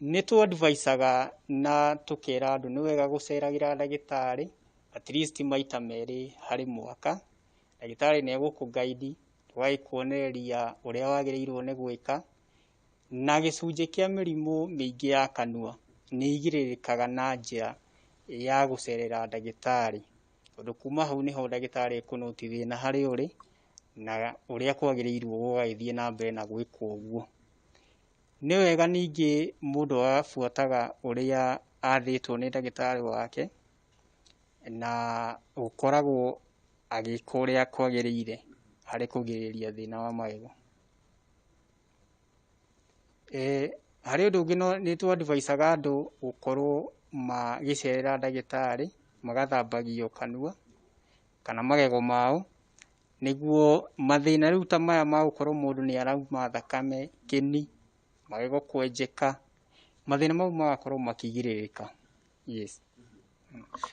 Ni tu advisaga na tukira andu ni wega guceragira ndagitari at least maita meri hari mwaka. Ndagitari ni egukuguide, waikuonereria uria wagirirwo ni gwika. Na gicunji kia mirimu mingi ya kanua ni igiririkaga na njira ya gucerera ndagitari. Undu kuma hau niho ndagitari ekunuti thina hari uri na uria kwagirirwo gugithie na mbere na gwikwo uguo. Ni wega ningi mundu afuataga uria athitwo ni ndagitari wake na ukoragwo agika uria kwagiriire hari kugiriria thina wa magego. Hari undu ungi ni tu advisaga andu gukorwo magicerera ndagitari magathambagio kanua kana magego mao niguo mathina riu ta maya ma gukorwo mundu ni arauma thakame, kini, magego kwenjeka, mathina mau magakorwo makigiririka. Yes.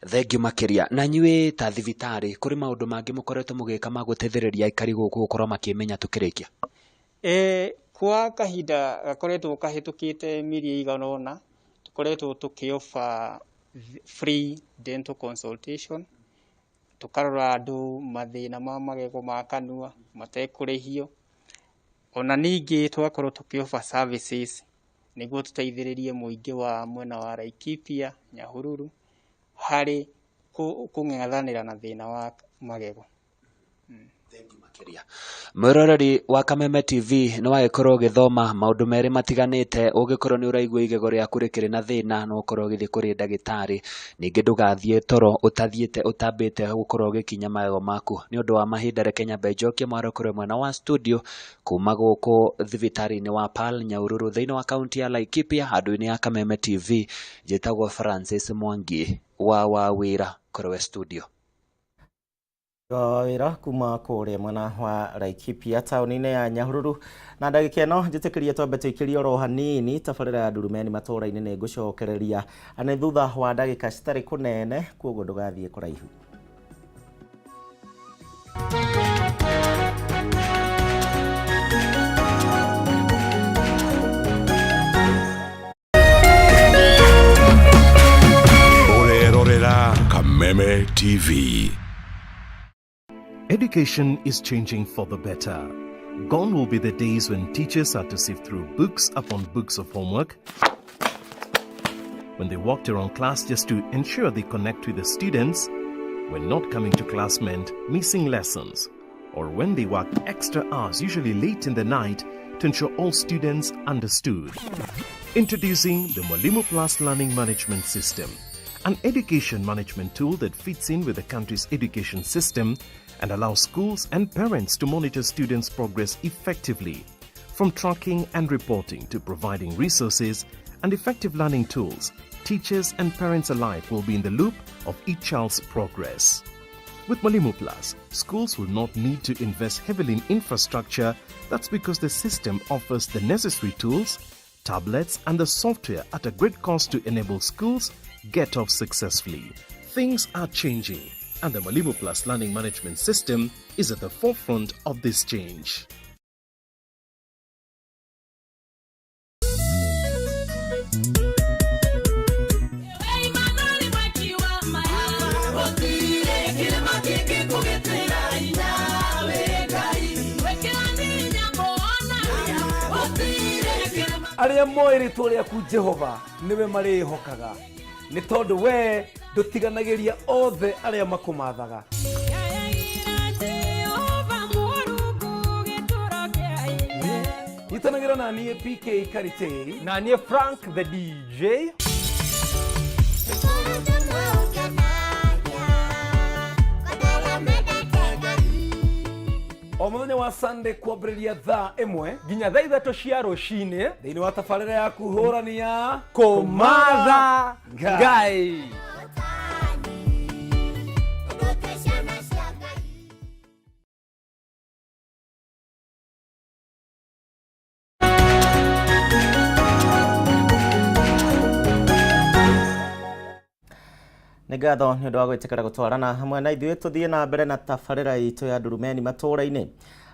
Thengiu makiria. Na nyue ta thibitari kuri maundu mangi mukoretwo mugika ma guteithiriria aikari guku gukorwo makimenya tukirikia? Kwa kahinda gakoretwo kahitukite miri igana ona tukoretwo tukiofa free dental consultation. Tukarora andu mathina ma magego ma kanua matekurihio. Ona ningi tugakorwo tukiofa services niguo tuteithiririe muingi wa mwena wa Laikipia, Nyahururu hari kung'ethanira na thina wa magego. Mwiroreri wa Kameme TV ni wagikorwo githoma maundu meri matiganite. Ugikorwo ni uraigua igego riaku rikiri na thina no ukorwo githii kuri ndagitari. Ningi ndugathie toro utathiete utambite gukorwo ugikinya magego maku. Ni undu wa mahinda reke nyambe njokie mwarokore mwena wa studio kuma guku thibitari-ini wa Pal Nyahururu thiini wa kaunti ya Laikipia handu-ini ya Kameme TV. Njitagwo Francis Mwangi wa wira korwe studio. Wira kuma kuria mwena wa Laikipia tauni-ini ya Nyahururu. Na ndagika ino njitikirie twambe tuikirie oro hanini tabarira ya Ndurumeni Matuura-ini ni ngucokereria ani thutha wa ndagika citari kunene koguo ndugathie kuraihu. Urerorera Kameme TV. Education is changing for the better. Gone will be the days when teachers had to sift through books upon books of homework, when they walked around class just to ensure they connect with the students, when not coming to class meant missing lessons, or when they worked extra hours, usually late in the night, to ensure all students understood. Introducing the Mwalimu Plus Learning Management System, an education management tool that fits in with the country's education system and allows schools and parents to monitor students' progress effectively. From tracking and reporting to providing resources and effective learning tools, teachers and parents alike will be in the loop of each child's progress. With Mwalimu Plus, schools will not need to invest heavily in infrastructure. That's because the system offers the necessary tools, tablets and the software at a great cost to enable schools get off successfully. Things are changing, and the Mwalimu Plus Learning Management System is at the forefront of this change. aria moiritwo riaku Jehova niwe marihokaga ni tondu we ndutiganagiria othe aria makumathaga. Itanagira na niye PK Karite na niye Frank the DJ. Omuthenya wa Sunday kwambĩrĩria thaa 1 nginya thaa 3 cia rũcinĩ thĩinĩ wa tabarĩra ya kuhũrania kũmatha Ngai. Nĩ ngatho nĩ ũndũ wa gwĩtĩkĩra gũtwarana hamwe na ithuĩ tũthiĩ na mbere na tabarĩra itũ ya Ndurumeni Matuura-ini.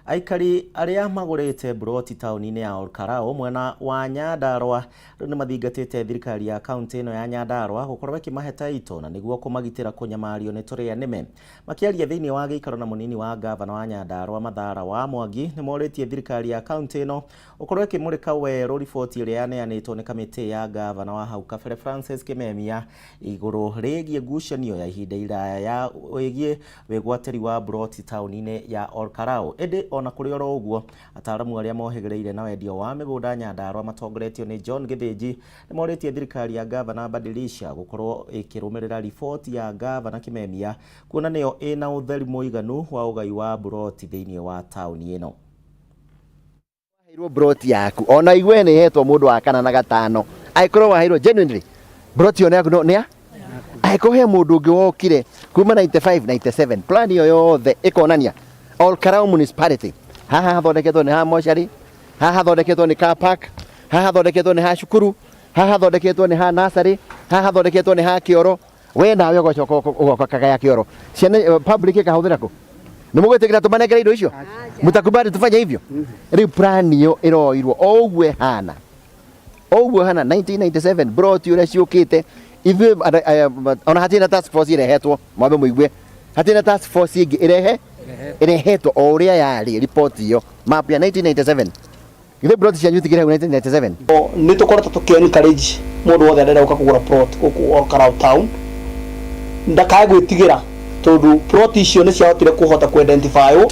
Aikari arĩa magũrĩte buroti taũni-inĩ ya Olkarao mwena wa Nyandarua rĩu nĩ mathingatĩte thirikari ya kaunti ĩno ya Nyandarua gũkorwo ĩkĩmahe taito na nĩguo kũmagitĩra kũnyamario nĩ tũrĩa nĩme. Makĩaria thĩinĩ wa gĩikaro na mũnini wa gavana wa Nyandarua Mathara wa Mwangi nĩ morĩtie thirikari ya kaunti ĩno gũkorwo ĩkĩmũrĩka werũ riboti ĩrĩa yaneanĩtwo nĩ kamĩtĩ ya gavana wa hau kabere Francis Kameme igũrũ rĩgiĩ ngucanio ya ihinda iraya ya wĩgiĩ wĩgwatĩri wa buroti taũni-inĩ ya Olkarao. Ona kũrĩ oro ũguo ataaramu arĩa mohĩgĩrĩire na wendio wa mĩgũnda Nyandarua matongoretio nĩ John Gĩthĩnji nĩ morĩtie thirikari ya gavana Badilisha gũkorwo ĩkĩrũmĩrĩra riboti ya gavana Kameme kuona nĩyo ĩna ũtheri mũiganu wa ũgai wa buroti thĩinĩ wa taũni ĩno. Waheirwo buroti yaku ona igwe nĩ hetwo mũndũ wa kana na gatano aikorwo waheirwo genuinely buroti yo yaku nĩa aikohe mũndũ ũngĩ wokire kuma 95 97 plan yo yothe ĩkonania Olkarao municipality haha hathondeketwo nĩ ha mochari, haha hathondeketwo nĩ car park, haha hathondeketwo nĩ ha cukuru, haha hathondeketwo nĩ ha nursery, haha hathondeketwo nĩ ha kĩoro. We nawe ũgocoka kagaya kĩoro ciana public ĩkahũthĩra kũ? Nĩ mũgwĩtĩkĩra tũmanengere indo icio? Mũtakubali tufanye hivyo? Rĩu plan yo ĩroirwo o ũguo hana 1997 brought ũrĩa ciũkĩte ithuĩ ona hatirĩ task force irehetwo mwambe mũigue hatirĩ task force ĩngĩ irehetwo o ũrĩa yarĩ report iyo map ya 1997 githĩ plot cia youth kire 1997 nĩ tũkoretwo tũkĩ-encourage mũndũ wothe arenda gũka kũgũra plot gũkũ Olkarao town ndakae gwĩtigĩra tondũ plot icio nĩ ciahotire kũhota ku-identify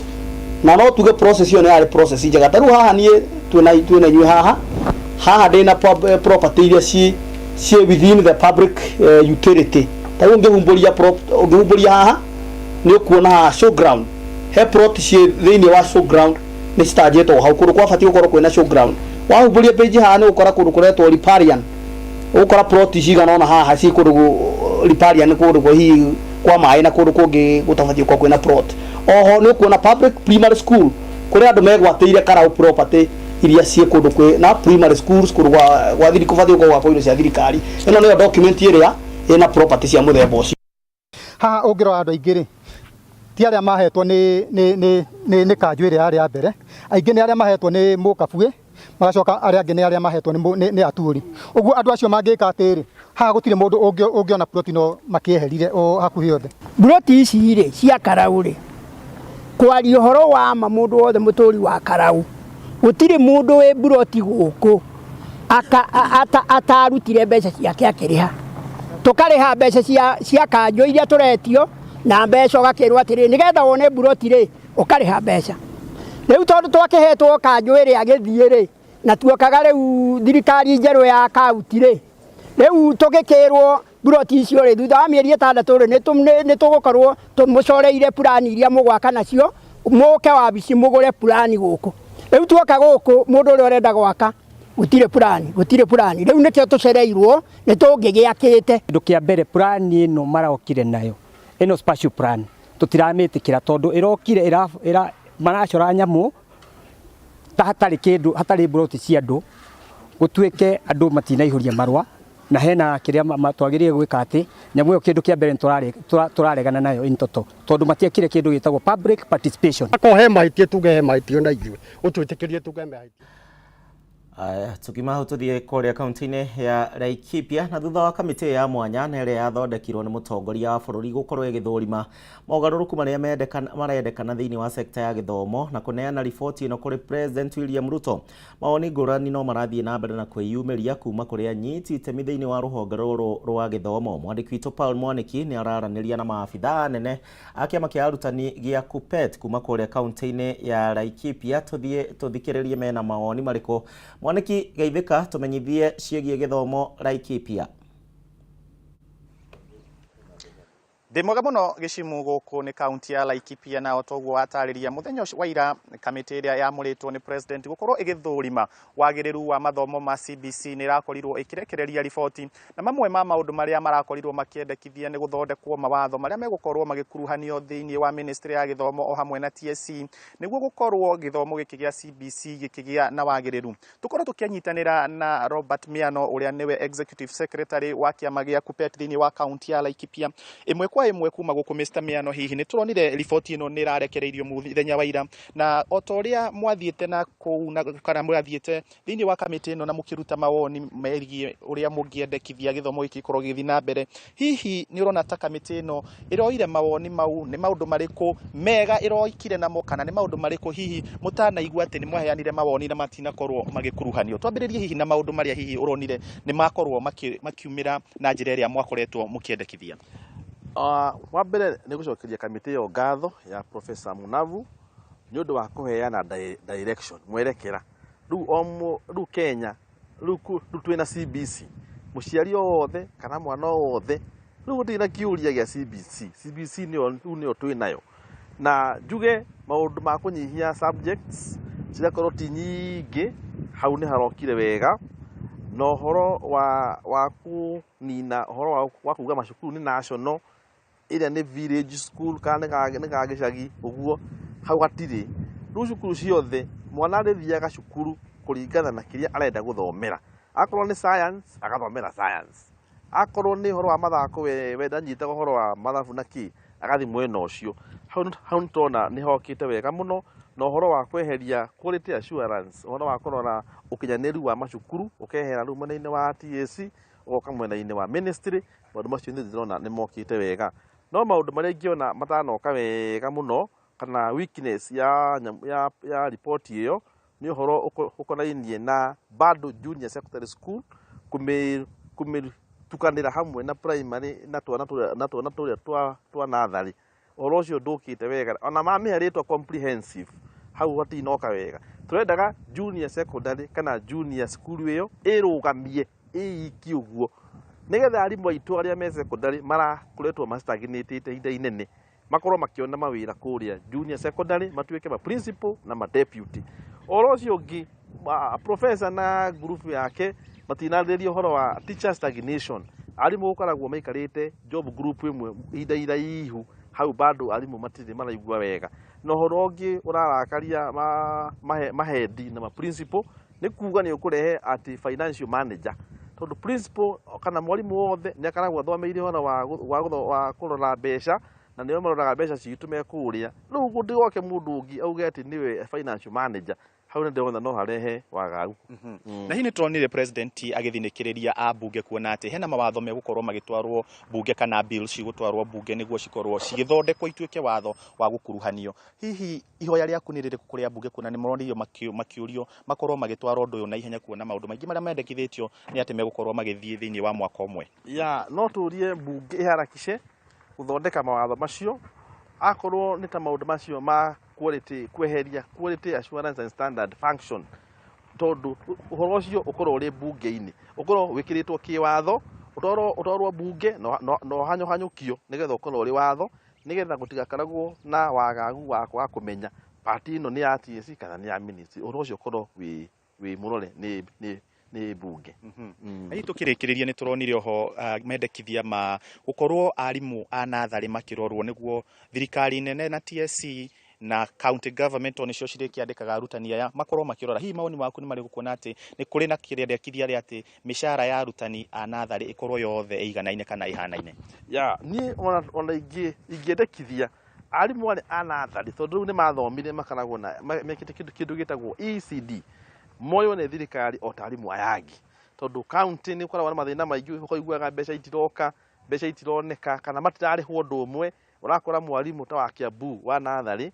na no tuge process iyo nĩ yarĩ process njega. Ta rĩu haha niĩ twĩna inyuĩ haha ndĩna property iria ciĩ within the public utility. Ta rĩu ũngĩhumbũria haha nĩ ũkuona haha showground he plot ciĩ thĩinĩ wa showground nĩ citanjĩtwo hau kũndũ kwabatiĩ gũkorwo kwĩna showground. Wahumburia page haha nĩ ũgũkora kũndũ kũretwo riparian, ũgũkora plot cigana ona haha ciĩ kũndũ riparian kũndũ kwa hihi kwa maĩ na kũndũ kũngĩ gũtabatiĩ gũkorwo kwĩna plot. Oho nĩ ũkuona public primary school kũrĩa andũ megwatĩire Karau property iria ciĩ kũndũ kwĩna primary schools kũndũ gwa thirikari gũbatiĩ gũkorwo gwakwo indo cia thirikari. Ĩno nĩyo document ĩrĩa ĩna property cia mũthemba ũcio. Haha ũngĩrora andũ aingĩ rĩ ti arĩa mahetwo nĩ kanjũ ĩrĩa yarĩ ya mbere, aingĩ nĩ arĩa mahetwo nĩ mũkabuĩ magacoka arĩa angĩ nĩ arĩa mahetwo nĩ aturi. Ũguo andũ acio mangĩka atĩrĩ haha gũtirĩ mũndũ ũngĩona plot no makĩeherire o hakuhĩ othe. Plot ici rĩ cia Karau rĩ kwaria ũhoro wa ma mũndũ wothe mũtũri wa Karau gũtirĩ mũndũ wĩ plot gũkũ atarutire mbeca ciake akĩrĩha. Tũkarĩha mbeca cia kanjũ iria tũretio na mbeca ũgakĩrwo atĩrĩ nĩgetha wone buroti rĩ ũkarĩha mbeca. Rĩu tondũ twakĩhetwo kanjũ ĩrĩa agĩthiĩ rĩ na tuokaga rĩu thirikari njerũ ya kaunti rĩ rĩu tũgĩkĩrwo buroti icio rĩ thutha wa mĩeri 6 rĩ nĩ tũgũkorwo tũmũcoreire plani iria mũgwaka nacio mũke wabici mũgũre plani gũkũ. Rĩu tuoka gũkũ mũndũ ũrĩa ũrenda gwaka gũtirĩ plani. Rĩu nĩkĩo tũcereirwo nĩ tũngĩgĩakĩte. Kĩndũ kĩa mbere plani ĩno marokire nayo eno special plan tutiramĩtĩkĩra tondu ĩrokire maracora nyamũ ta hatarĩ buroti cia andũ gũtuĩke andũ matinaihũria marũa na hena kĩrĩa twagĩrĩire gwĩka atĩ nyamũ ĩyo kĩndũ kĩa mbere tũraregana nayo intoto tondu matiakire kĩndũ gĩtagwo public participation. Akohe mahĩtia tuge mahĩtio na ithuĩ ũtwĩtĩkĩrie tuge mahĩtia. Tukimaho tuthie kuria kaunti-ini ya Laikipia na thutha wa kamiti ya mwanya na iria yathondekirwo ni mutongoria wa bururi gukorwo igithurima mogaruruku maria marendekana thiini wa sekta ya githomo na kuneana riboti ino kuri President William Ruto. Mawoni ngurani no marathie na mbere na kwiyumiria kuma kuri anyiti itemi thiini wa ruhonge ruru rwa githomo. Mwandiki witu Paul Mwaniki ni araraniria na maabitha nene a kiama kia arutani gia KUPPET kuma kuria kaunti-ini ya Laikipia. Tuthikiririe mena mawoni mariko. Mwaniki geithika tumenyithie ciegie githomo Laikipia. Ndimwega muno gicimu guku ni kaunti ya Laikipia na otoguo watariria muthenya wa ira kamiti iria yamuritwo ni president gukorwo igithurima wagiriru wa mathomo ma CBC ni rakorirwo ikirekereria riboti na mamwe ma maundu maria marakorirwo makiendekithia ni guthondekwo mawatho maria megukorwo magikuruhanio thiini wa ministry ya githomo o hamwe na TSC niguo gukorwo githomo giki gia CBC gikigia na wagiriru. Tukorwo tukianyitanira na Robert Miano uria niwe executive secretary wa kiama gia KUPPET thiini wa kaunti ya Laikipia. Imwe kwa imwe kuma guku Mr. Miano hihi ni turonire riboti ino ni rarekereirio muthenya wa ira na otoria mwathiete na kuna kana mwathiete thiini wa kamiti ino na mukiruta mawoni megie uria mungiendekithia githomo giki korwo githi na mbere hihi ni urona ta kamiti ino iroire mawoni mau ni maundu mariku mega iroikire namo kana ni maundu mariku hihi mutanaigua ati ni mwaheanire mawoni na matina korwo magikuruhanio. Twambiririe hihi na maundu maria hihi uronire ni makorwo makiumira na njira iria mwakoretwo mukiendekithia. Wambere ni gucokeria kamiti yo ngatho ya Professor Munavu ni undu wa kuheana direction mwerekera ru Kenya ru twina CBC muciari othe kana mwana othe ru gutina kiuria gia CBC ni twinayo na njuge maundu ma kunyihia subjects cirakorwo ti nyingi hau ni harokire wega no horo wa kunina horo wa kuga macukuru ni national ira ni village school kana ga gicagi uguo hau gatiri ru cukuru ciothe mwana rithiaga cukuru kuringana na kiria arenda guthomera. Akorwo ni science agathomera science, akorwo ni horo wa mathako wenda nyita horo wa mathabu na ki agathi mwena ucio hau ntona ni hokite wega muno no horo wa kweheria quality assurance horo wa kurora ukinyaniru wa macukuru ukehera ru mwena-ini wa TSC oka mwena-ini wa ministry maundu macio ni ndĩrona ni mokite wega no maundu maria ngiona matanoka wega muno kana weakness ya report iyo ni horo ukonainie na bado junior secondary school tukanira hamwe na primary na twana twa nathari oro cio ndukite wega ona mamiharitwo comprehensive hau hatinoka wega. Turendaga junior secondary kana junior school iyo irugamie iki uguo nigetha arimu aitu aria me secondary marakoretwo mastagnatite ihinda inene makorwo makiona mawira kuria junior secondary matuike ma principal na ma deputy. Oro cio ngi professor na group yake matinarĩrio horo wa teacher stagnation arimu gukoragwo maikarite job group imwe ihinda iraihu hau bado arimu matire maraigua wega no horo ngi urarakaria mahedi na ma principal ni kuga ni ukurehe ati financial manager tondu principal kana mwalimu wothe ni akaragwo athomeire horo wa kurora mbeca na niyo maroraga mbeca citu mekuria riu guthigoke mundu ungi auge ati niwe financial manager hau ni ndona no harehe wagagu. Na hihi turonire president agithinikiriria abunge kuona ati hena mawatho megukorwo magitwarwo bunge kana bill cigutwarwo bunge niguo cikorwo cigithondekwo ituike watho wa gukuruhanio. Hihi ihoya riaku ni ririku kuri abunge kuona ni moronirio makiurio makorwo magitwarwo undu uyu na ihenya kuona maundu maingi maria mendekithitio ni ati megukorwo magithie thiini wa mwaka umwe. No turie bunge iharakishe guthondeka mawatho macio akorwo ni ta maundu macio ma quality kweheria quality assurance and standard function tondu uhoro ucio ukorwo uri bunge-ini ukorwo wikiritwo kiwatho utwarwo bunge no hanyukio nigetha ukorwo uri watho nigetha gutigakaragwo na wagagu wa kumenya party ino ni ya TSC kana ni ya ministry uhoro ucio ukorwo wi murore ni bunge. Ayi tukirikiriria ni turonire oho mendekithia ma gukorwo arimu a nathari makirorwo niguo thirikari nene na TSC na county government onicio cirikiandikaga arutani aya makorwo makirora. Hihi maoni maku ni marĩkũ kuona ati ni kuri na kĩrendekithia ria ati mishara ya arutani a nathari ikorwo yothe iganaine kana ihanaine? Ni ona ingĩendekithia arimu a nathari tondu ni mathomire makaragwo na mekite kindu gitagwo ECD moyo nĩ thirikari o tarimu ayangi tondu county nĩ ũkoragwo na mathĩna maingĩ ũkoiguaga mbeca itironeka kana matirarĩhwo ũndũ ũmwe ũrakora mwarimu ta wa Kiambu wa natharĩ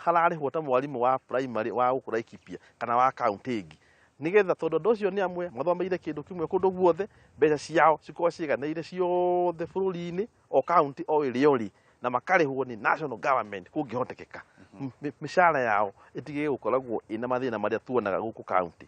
hararĩhwo ta mwarimu wa primary wa gũkũ Laikipia kana wa county ĩngĩ nigetha tondu andũ acio nĩ amwe mathomeire kĩndũ kĩmwe kũndũ guothe mbeca ciao cikorwo ciiganĩire ciothe bũrũri-inĩ o county o ĩrĩa ũrĩ na makarĩhwo nĩ national government kũngĩhotekeka mĩcara yao ĩtige gũkoragwo ĩna mathĩna marĩa tuonaga gũkũ county.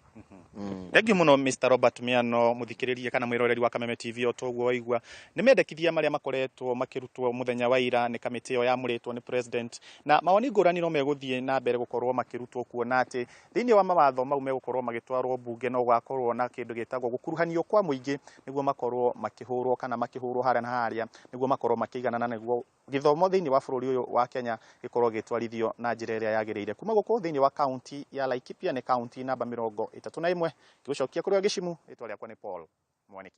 Thengiũ mũno Mr. Robert Miano muthikĩrĩria kana mwĩroreri wa Kameme TV o toguo waigua nĩ mendekithia marĩa makoretwo makĩrutwo mũthenya wa ira nĩ kamĩtĩ ĩyo yamũrĩtwo nĩ president na mawoni ngũrani no megũthiĩ na mbere gũkorwo makĩrutwo kuona atĩ thĩinĩ wa mawatho mau megũkorwo magĩtwarwo bunge no gwakorwo na kĩndũ gĩtagwo gũkuruhanio kwa mũingĩ nĩguo makorwo makĩhũrwo kana makĩhũrwo harĩa na harĩa nĩguo makorwo makĩiganana nĩguo gĩthomo thĩinĩ wa bũrũri ũyũ wa Kenya gĩkorwo gĩtwarithio na njĩra ĩrĩa yagĩrĩire kuma gũkũ thĩinĩ wa county ya Laikipia nĩ county namba 31 gĩgũcokia kũrĩa Gĩcimu rĩtwa rĩakwa nĩ Paul Mwaniki.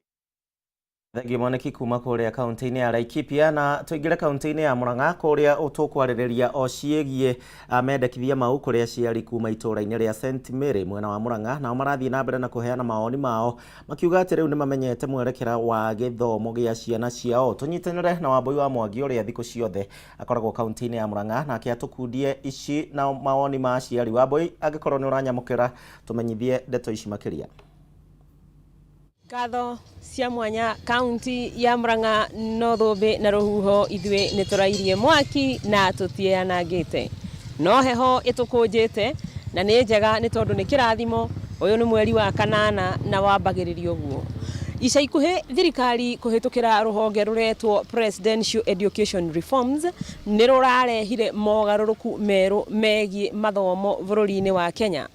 Thengiũ Mwaniki kuma kũrĩa kaunti-inĩ ya Laikipia na tũingĩre kaunti-inĩ ya Murang'a kũrĩa ũtũkwarĩrĩria o ciĩgiĩ mendekithia mau kũrĩa aciari kuma itũũra-inĩ rĩa St Mary mwena wa Murang'a nao marathiĩ na mbere na kũheana mawoni mao makiuga atĩ rĩu nĩ mamenyete mwerekera wa gĩthomo gĩa ciana ciao. Tũnyitanĩre na Wambui wa Mwangi ũrĩa thikũ ciothe akoragwo kaunti-inĩ ya Murang'a nake atũkundie ici na mawoni ma aciari. Wambui, angĩkorwo nĩ ũranyamũkĩra tũmenyithie ndeto ici makĩria. Ngatho cia mwanya kaunti ya Murang'a no thũmbĩ na rũhuho ithuĩ nĩ tũrairie mwaki na tũtianangĩte no heho ĩtũkũnjĩte na nĩ njega nĩ tondũ nĩ kĩrathimo ũyũ nĩ mweri wa kanana na wambagĩrĩrio guo. Ica ikuhĩ thirikari kũhĩtũkĩra rũhonge rũretwo Presidential Education Reforms nĩ rũrarehire mogarũrũku merũ megiĩ mathomo bũrũri-inĩ wa Kenya.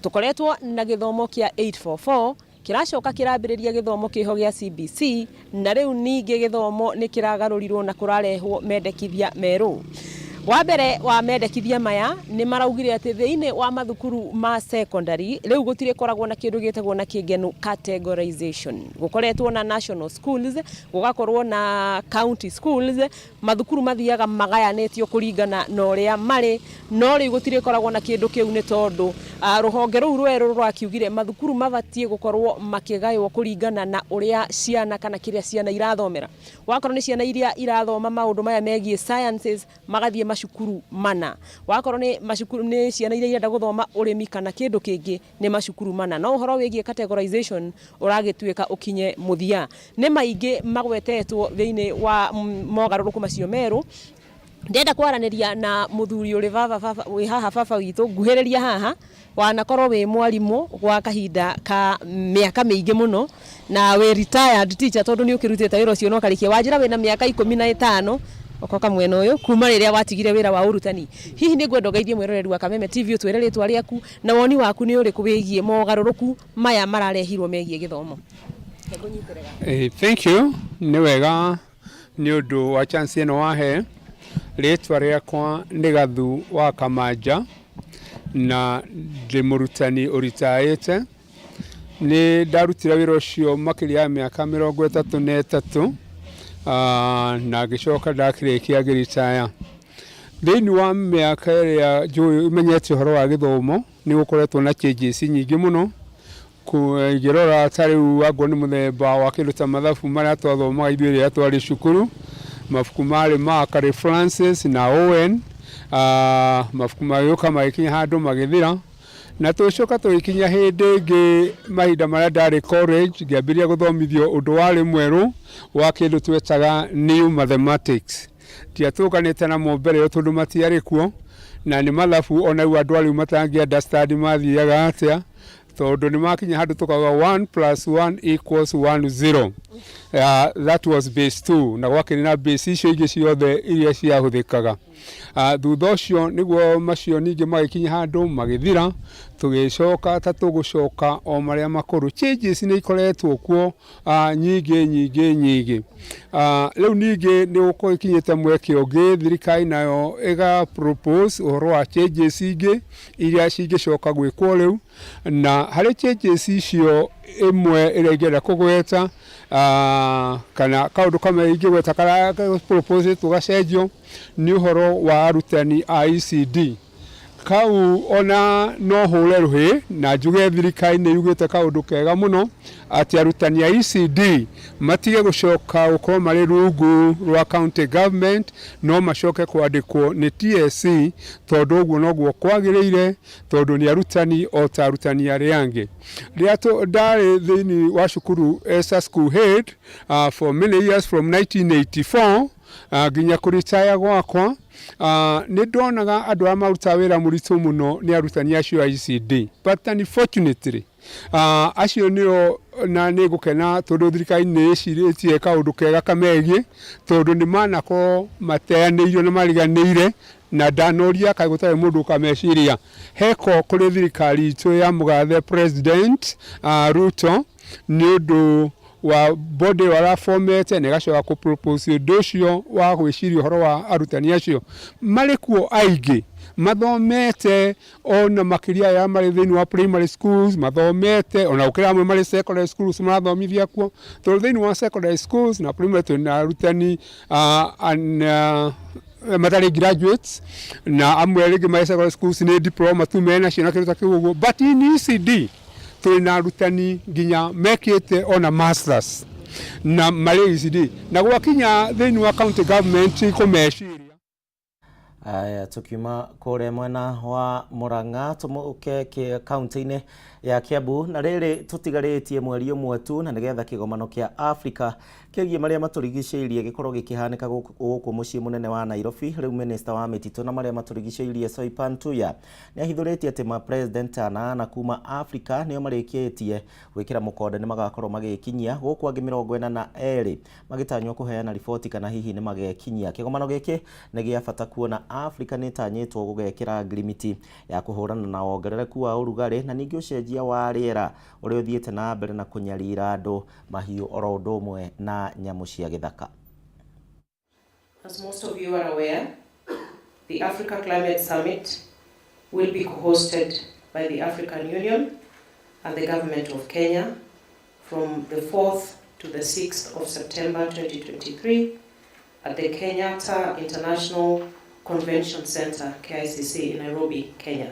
Tũkoretwo na gĩthomo kĩa 844 kĩracoka kĩrambĩrĩria gĩthomo kĩho gĩa CBC na rĩu ningĩ gĩthomo nĩ kĩragarũrirwo na kũrarehwo mendekithia merũ. Wa mbere wa mendekithia maya nĩ maraugire atĩ thĩinĩ wa mathukuru ma secondary rĩu gũtirĩ koragwo na kĩndũ gĩtagwo na kĩngenu categorization. Gũkoretwo na national schools, gũgakorwo na county schools, mathukuru mathiaga magayanĩtio kũringana na ũrĩa marĩ, no rĩu gũtirĩ koragwo na kĩndũ kĩu nĩ tondũ rũhonge rũu rwerũ rwakiugire mathukuru mabatiĩ gũkorwo makĩgaywo kũringana na ũrĩa ciana kana kĩrĩa ciana irathomera. Wakorwo nĩ ciana iria irathoma maũndũ maya megiĩ sciences magathiĩ macukuru mana. Wakorwo nĩ ciana iria irenda gũthoma ũrĩmi kana kĩndũ kĩngĩ nĩ macukuru mana. No ũhoro wĩgiĩ categorization ũragĩtuĩka ũkinye mũthia. Nĩ maingĩ magwetetwo thĩinĩ wa mogarũrũku macio merũ. Ndenda kwaranĩria na mũthuri ũrĩ wĩ haha baba witũ nguhĩrĩria haha wanakorwo wĩ mwarimũ gwa kahinda ka mĩaka mĩingĩ mũno na wĩ retired teacher tondũ nĩ ũkĩrutĩte wĩra ũcio no karĩkia wanjĩra wĩna mĩaka 15 okoka mwena ũyũ kuma rĩrĩa watigire wĩra wa ũrutani. Hihi nĩ ngwenda ũgeithie mwĩroreri wa Kameme TV ũtwĩre rĩtwa rĩaku na woni waku nĩ ũrĩkũ wĩgiĩ mogarũrũku maya mararehirwo megiĩ gĩthomo. Thank you. Nĩ wega nĩ ũndũ wa chance ĩno wahe. Rĩtwa rĩakwa nĩ Gathu wa Kamanja na ndĩ mũrutani ũritaĩte. Nĩ ndarutire wĩra ũcio makĩria ya mĩaka 33 na ngĩcoka ndakĩrĩkia ngĩritaya. Thĩinĩ wa mĩaka ĩrĩa menyete ũhoro wa gĩthomo nĩ gũkoretwo na changes nyingĩ mũno. Ngĩrora ta rĩu angwo nĩ mũthemba wa kĩndũ ta mathabu marĩa twathomaga ithuĩ rĩrĩa twarĩ cukuru, mabuku marĩ ma Carey Francis na Owen, mabuku magĩũka magĩkinya handũ magĩthira na tũcoka tũgĩkinya hĩndĩ ĩngĩ mahinda marĩa ndarĩ college ngĩambĩrĩria gũthomithio ũndũ warĩ mwerũ wa kĩndũ twetaga new mathematics. Ndiatũkanĩte namo mbere ĩyo tondũ matiarĩ kuo na nĩ mathabu ona rĩu andũ arĩu matangĩ understand mathiaga atĩa tondũ nĩ makinya handũ tũkauga 1 + 1 = 10. That was base 2 na gwakĩrĩ na base icio ingĩ ciothe iria ciahũthĩkaga. Thutha ũcio nĩguo macio ningĩ magĩkinya handũ magĩthira tũgĩcoka ta tũgũcoka o marĩa makũrũ. Changes nĩ ikoretwo kuo nyingĩ. Rĩu ningĩ nĩ gũkorwo ikinyĩte mweke ũngĩ thirikari nayo ĩga propose ũhoro wa changes ingĩ iria cingĩcoka gwĩkwo rĩu na harĩ changes icio ĩmwe ĩrĩa ingĩenda kũgweta kana kaũndũ kamwe ingĩgweta kana propose tũgacenjio nĩ ũhoro wa arutani a ECD. kau ona no hũre rũhĩ na njuge thirikari nĩ yugĩte kaũndũ kega mũno atĩ arutani a ECD matige gũcoka gũkorwo marĩ rungu rwa county government no macoke kwandĩkwo nĩ TSC tondũ ũguo noguo kwagĩrĩire tondũ nĩ arutani o ta arutani arĩa angĩ. Rĩrĩa ndarĩ thĩinĩ wa cukuru as a school head for many years from 1984 nginya kũritaya gwakwa nĩ ndonaga andũ arĩa marutaga wĩra mũritũ mũno nĩ arutani acio a ECD, but unfortunately acio nĩo na nĩ ngũkena tondũ thirikari nĩ ĩcirĩtie kaũndũ kega kamegiĩ tondũ nĩ manakorwo mateanĩirio na mariganĩire na ndanoria kaĩ gũtarĩ mũndũ ũkameciria heko kũrĩ thirikari itũ ya mũgathe President Ruto nĩ ũndũ wa body warafomete na gacoka kũ propose ũndũ ũcio wa gwĩciria ũhoro wa arutani acio marĩ kuo aingĩ mathomete ona makĩria ya marĩ thĩinĩ wa primary schools mathomete ona gũkĩra amwe marĩ secondary schools marathomithia kuo tondũ thĩinĩ wa secondary schools na primary na arutani matarĩ graduates na amwe rĩngĩ marĩ secondary schools nĩ diploma tu menacio na kĩndũ ta kĩu ũguo, but in ECD tũrĩ na arutani nginya mekĩte ona masters na marĩ ECD na gwakinya thĩinĩ wa county government kũmeciria. Aya tukiuma kũrĩa mwena wa Murang'a tũmũke kaunti-inĩ ya Kiambu na rĩrĩ tũtigarĩtie mweri ũmwe tu na nĩgetha kĩgomano kĩa Africa kĩgiĩ marĩa matũrigicĩirie gĩkorwo gĩkĩhanĩka gũkũ mũciĩ mũnene wa Nairobi. Rĩu minister wa mĩtitũ na marĩa matũrigicĩirie Soipan Tuya nĩ ahithũrĩtie atĩ ma president ana kuma Africa nĩo marĩkĩtie gwĩkĩra mũkonde nĩ magakorwo magĩkinyia gũkũ angĩ 42 magĩtanywo kũheana riboti kana hihi nĩ magekinyia. Kĩgomano gĩkĩ nĩ gĩa bata kuona Africa nĩ tanyĩtwo gũgekĩra ngirimiti ya kũhũrana na wongerereku wa ũrugarĩ na ningĩ ũcenjia wa rĩera ũrĩa ũthiĩte na mbere na kũnyarira andũ mahiũ oro ũndũ ũmwe na nyamũ cia gĩthaka. As most of you are aware, the Africa Climate Summit will be hosted by the African Union and the Government of Kenya from the 4th to the 6th of September 2023 at the Kenyatta International Convention Center, KICC, in Nairobi, Kenya.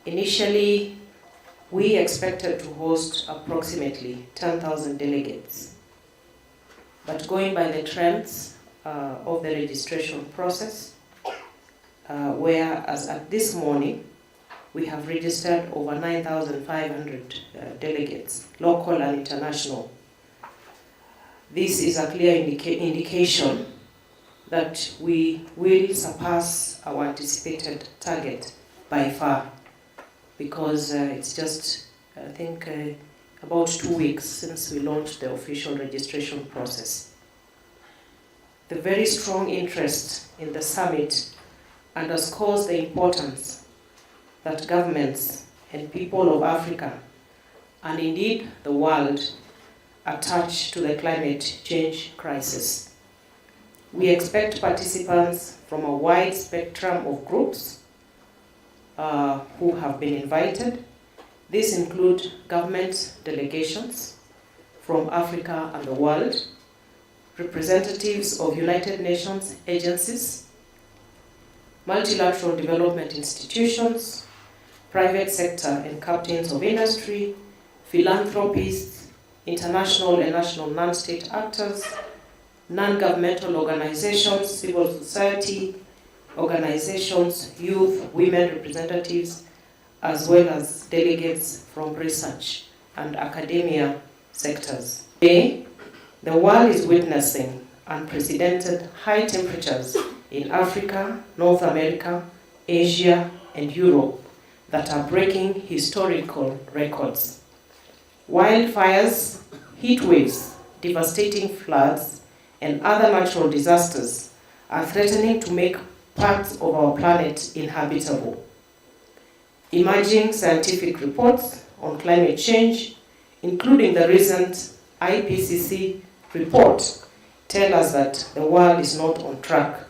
Initially, we expected to host approximately 10,000 delegates. But going by the trends of the registration process, where as at this morning, we have registered over 9,500 delegates, local and international. This is a clear indication that we will surpass our anticipated target by far, because it's just, I think, about 2 weeks since we launched the official registration process. The very strong interest in the summit underscores the importance that governments and people of Africa, and indeed the world, attach to the climate change crisis. We expect participants from a wide spectrum of groups who have been invited. These include government delegations from Africa and the world, representatives of United Nations agencies, multilateral development institutions, private sector and captains of industry, philanthropists, international and national non-state actors, non-governmental organizations, civil society organizations, youth, women representatives, as well as delegates from research and academia sectors. Today, the world is witnessing unprecedented high temperatures in Africa, North America, Asia, and Europe that are breaking historical records. Wildfires, heat waves, devastating floods, and other natural disasters are threatening to make parts of our planet inhabitable. Emerging scientific reports on climate change, including the recent IPCC report, tell us that the world is not on track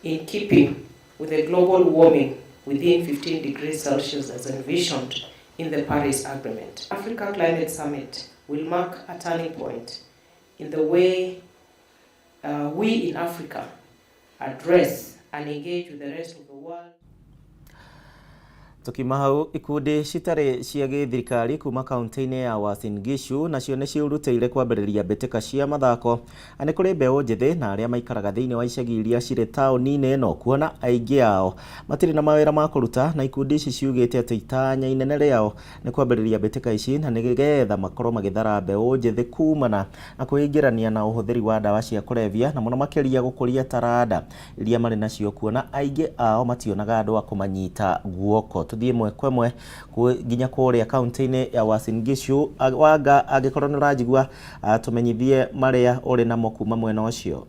in keeping with the global warming within 15 degrees Celsius as envisioned in the Paris Agreement. Africa Climate Summit will mark a turning point in the way we in Africa address and engage with the rest of the world. Tukimahau ikundi citari cia githirikari kuma kaunti-ini ya Uasin Gishu nacio nĩ ciũrutĩire kwambĩrĩria mbĩtĩka cia mathako nĩ kũrĩ mbeũ njĩthĩ na arĩa maikaraga thĩinĩ wa icagi iria cirĩ taũni-inĩ ĩno kuona aingĩ ao matirĩ na mawĩra ma kũruta, na ikundi ici ciugĩte atĩ itanya inene rĩao nĩ kwambĩrĩria mbĩtĩka ici na nĩgetha makorwo magĩthara mbeũ njĩthĩ kumana na kwĩingĩrania na ũhũthĩri wa ndawa cia kũrebia na mũno makĩria gũkũria taranda iria marĩ nacio, kuona aingĩ ao mationaga andũ a kũmanyita guoko. Tuthiĩ mwe kwa mwe nginya kũrĩa kaunti-inĩ ya Uasin Gishu. Wanga angĩkorwo nĩ ũranjigua tũmenyithie marĩa ũrĩ namo kuma mwena ũcio.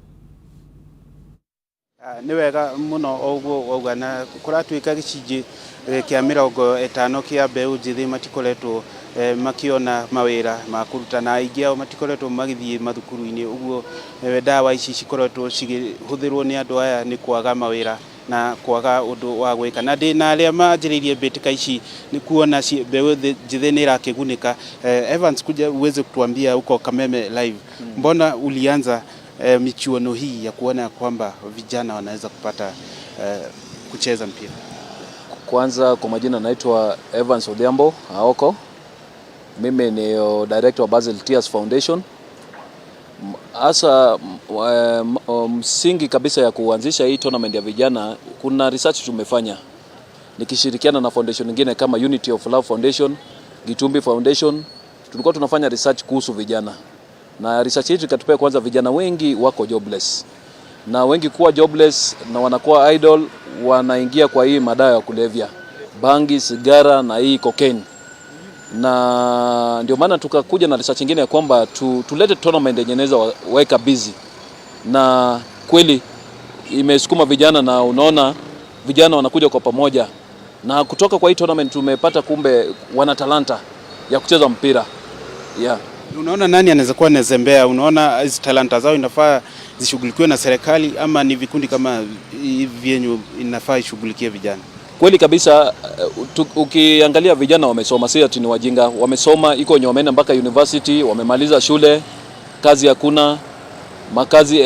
Nĩ wega mũno ũguo wauga, na kũratuĩka gĩcunjĩ kĩa 50 kĩa mbeũ njĩthĩ matikoretwo makiona mawĩra ma kũruta, na aingĩ ao matikoretwo magĩthiĩ mathukuru-inĩ. Ũguo ndawa ici cikoretwo cigĩhũthĩrwo nĩ andũ aya nĩ kwaga mawĩra na kwaga ũndũ wa gwĩka, na ndĩna arĩa manjĩrĩirie mbĩtĩka ici ni kuona mbeũ njĩthĩ nĩ irakĩgunĩka. Evans, kuja uweze kutuambia huko Kameme live, mbona ulianza michuano hii ya kuona kwamba vijana wanaweza kupata kucheza mpira? Kwanza kwa majina naitwa Evans Odhiambo Aoko. Mimi ni director wa Basil Tears Foundation. Asa msingi kabisa ya kuanzisha hii tournament ya vijana, kuna research tumefanya nikishirikiana na foundation nyingine kama Unity of Love Foundation, Gitumbi Foundation. Tulikuwa tunafanya research kuhusu vijana, na research hii ikatupea kwanza vijana wengi wako jobless, na wengi kuwa jobless na wanakuwa idle, wanaingia kwa hii madawa ya kulevya, bangi, sigara na hii cocaine. Na ndio maana tukakuja na research nyingine ya kwamba tulete tournament yenye inaweza weka busy, na kweli imesukuma vijana, na unaona vijana wanakuja kwa pamoja, na kutoka kwa hii tournament tumepata kumbe wana talanta ya kucheza mpira. Yeah. Unaona nani anaweza kuwa anazembea? Unaona hizo talanta zao inafaa zishughulikiwe na serikali, ama ni vikundi kama vyenyu inafaa ishughulikie vijana? Kweli kabisa, ukiangalia vijana wamesoma, si ati ni wajinga. Wamesoma, iko wenye wameenda mpaka university, wamemaliza shule, kazi hakuna, makazi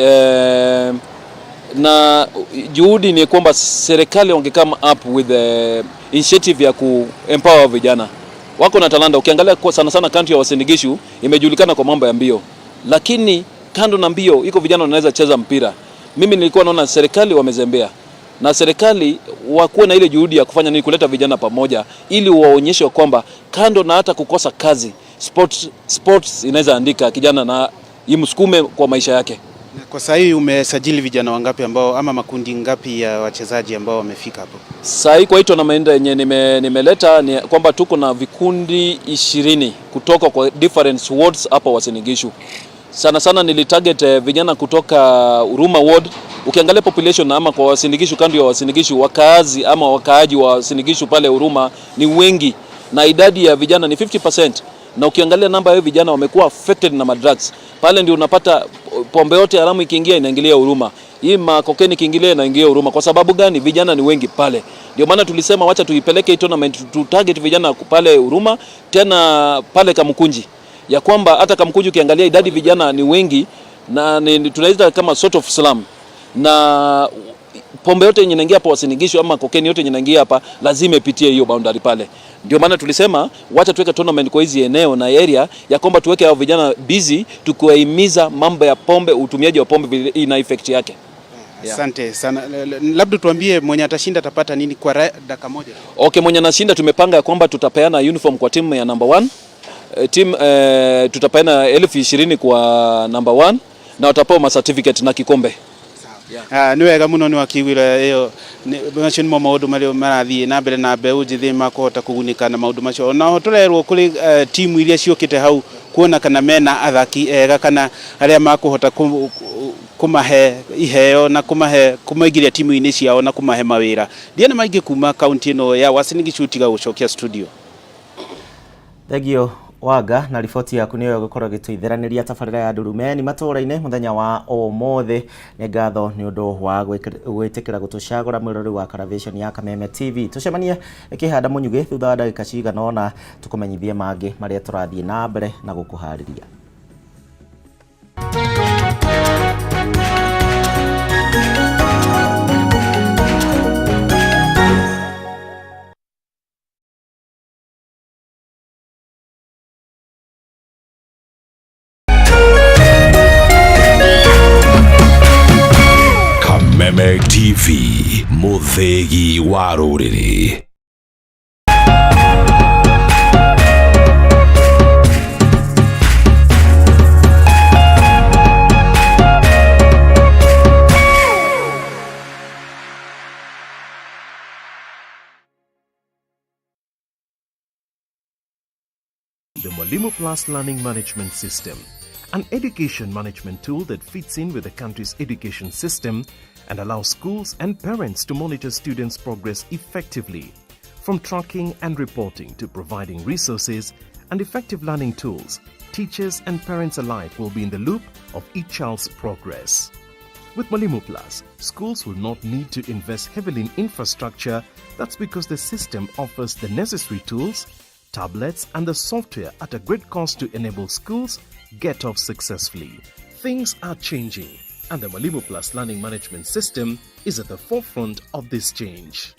na juhudi ni kwamba serikali wangekama up with the initiative ya ku-empower vijana. Wako na talanta. Ukiangalia kwa sana country ya Uasin Gishu imejulikana kwa mambo ya mbio, lakini kando na mbio iko vijana wanaweza cheza mpira. Mimi nilikuwa naona serikali wamezembea, na serikali wakuwe na ile juhudi ya kufanya nini kuleta vijana pamoja, ili waonyeshe kwamba kando na hata kukosa kazi, sports inaweza andika kijana na imsukume kwa maisha yake. Kwa sasa hivi umesajili vijana wangapi ambao, ama makundi ngapi ya wachezaji ambao wamefika hapo? Sasa hii kwa hiyo tournament yenye nimeleta ni kwamba tuko na vikundi 20 kutoka kwa different wards hapa Uasin Gishu. Sana nilitarget vijana kutoka Huruma ward. Ukiangalia population ama kwa Uasin Gishu, kando ya Uasin Gishu, wakaazi ama wakaaji wa Uasin Gishu pale Huruma ni wengi, na idadi ya vijana ni 50%. Na ukiangalia namba ya vijana wamekuwa affected na madrugs. Pale ndio unapata pombe yote haramu ikiingia inaingilia Huruma. Hii makokeni ikiingilia inaingia Huruma. Kwa sababu gani? Vijana ni wengi pale. Ndio maana tulisema wacha tuipeleke hii tournament, tu target vijana pale Huruma, tena pale Kamukunji. Ya kwamba hata Kamukunji ukiangalia idadi vijana ni wengi, na tunaita kama sort of slum. Na pombe yote yenye inaingia hapa Uasin Gishu ama kokeni yote yenye inaingia hapa lazima ipitie hiyo boundary pale. Ndio maana tulisema wacha tuweke tournament kwa hizi eneo na area, ya kwamba tuweke hao vijana busy tukiwahimiza mambo ya pombe, utumiaji wa pombe ina effect yake. Asante sana. Labda tuambie mwenye atashinda atapata nini kwa dakika moja? Okay, mwenye anashinda tumepanga ya kwamba tutapeana uniform kwa timu ya number 1. Tutapeana 20,000 kwa number 1 na watapewa certificate na kikombe. Ni wega muno ni wakiwira iyo macio nimo maundu mario marathie na mbere na mbeũ njĩthĩ makahota kugunika na maundu macio. Ona turerwo kuri timu iria ciokite hau kuona kana mena athaki ega, kana aria makuhota kumahe iheo na kumaigiria timu-ini ciao na kumahe mawira. Ndiana maingi kuma kaunti ino ya Uasin Gishu tiga gucokia studio. Thegio Wanga, na riboti yaku niyo gukorwo gituithiraniria tabarira ya Ndurumeni Matuura-ini muthenya wa omothe. Ni ngatho ni undu wa gwitikira gutucagura mwirori wa Television ya Kameme TV. Tucemanie ikihanda munyuge thutha wa ndagika cigana ona tukumenyithie mangi maria turathie na mbere na gukuhariria. Kameme TV, muthegi wa ruriri. The Mwalimu Plus Learning Management System, an education management tool that fits in with the country's education system and allows schools and parents to monitor students' progress effectively. From tracking and reporting to providing resources and effective learning tools, teachers and parents alike will be in the loop of each child's progress. With Mwalimu Plus, schools will not need to invest heavily in infrastructure. That's because the system offers the necessary tools, tablets and the software at a great cost to enable schools get off successfully. Things are changing and the Mwalimu Plus Learning Management System is at the forefront of this change.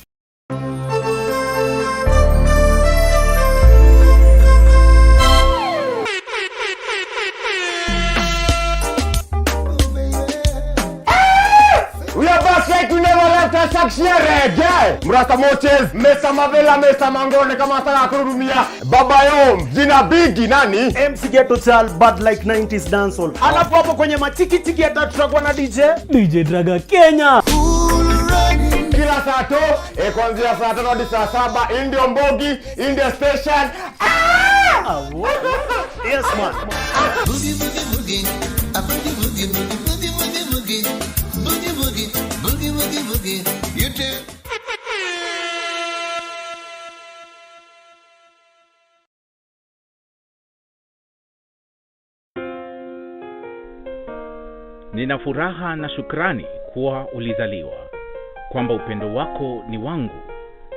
We are back like we never left us again. Mrasta Moches, Mesa Mavela, Mesa Mangone, kama sana kurumia. Baba Yom, jina bigi nani? MC Ghetto Chal, bad like 90s dancehall. Alafu hapo kwenye matiki tiki atatrackwa na DJ Draga Kenya. Kila saa to, kuanzia saa 5 hadi saa 7, Indio Mbogi, India Station. Yes man. Boogie boogie boogie, a boogie boogie boogie boogie boogie boogie, boogie boogie boogie boogie boogie, you too. Nina furaha na shukrani kuwa ulizaliwa, kwamba upendo wako ni wangu,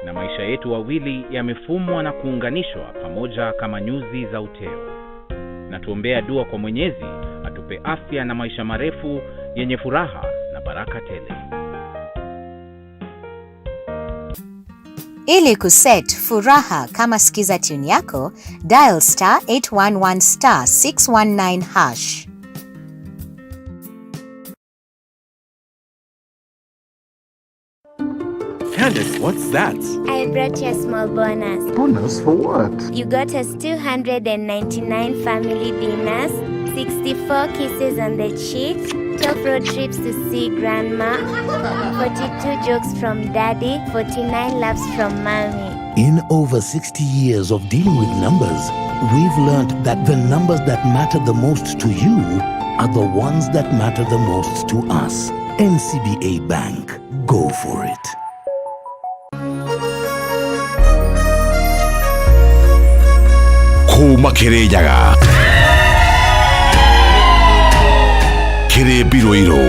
na maisha yetu wawili yamefumwa na kuunganishwa pamoja kama nyuzi za uteo. Na tuombea dua kwa Mwenyezi atupe afya na maisha marefu yenye furaha na baraka tele. Ili kuset furaha kama skiza tune yako, dial star 811 star 619 hash. Candace, what's that? I brought you a small bonus. Bonus for what? You got us 299 family dinners, 64 kisses on the cheek, 12 road trips to see grandma, 42 jokes from daddy, 49 laughs from mommy. In over 60 years of dealing with numbers, we've learned that the numbers that matter the most to you are the ones that matter the most to us. NCBA Bank. Go for it. Kuma Kirinyaga, Kiri Biroiro,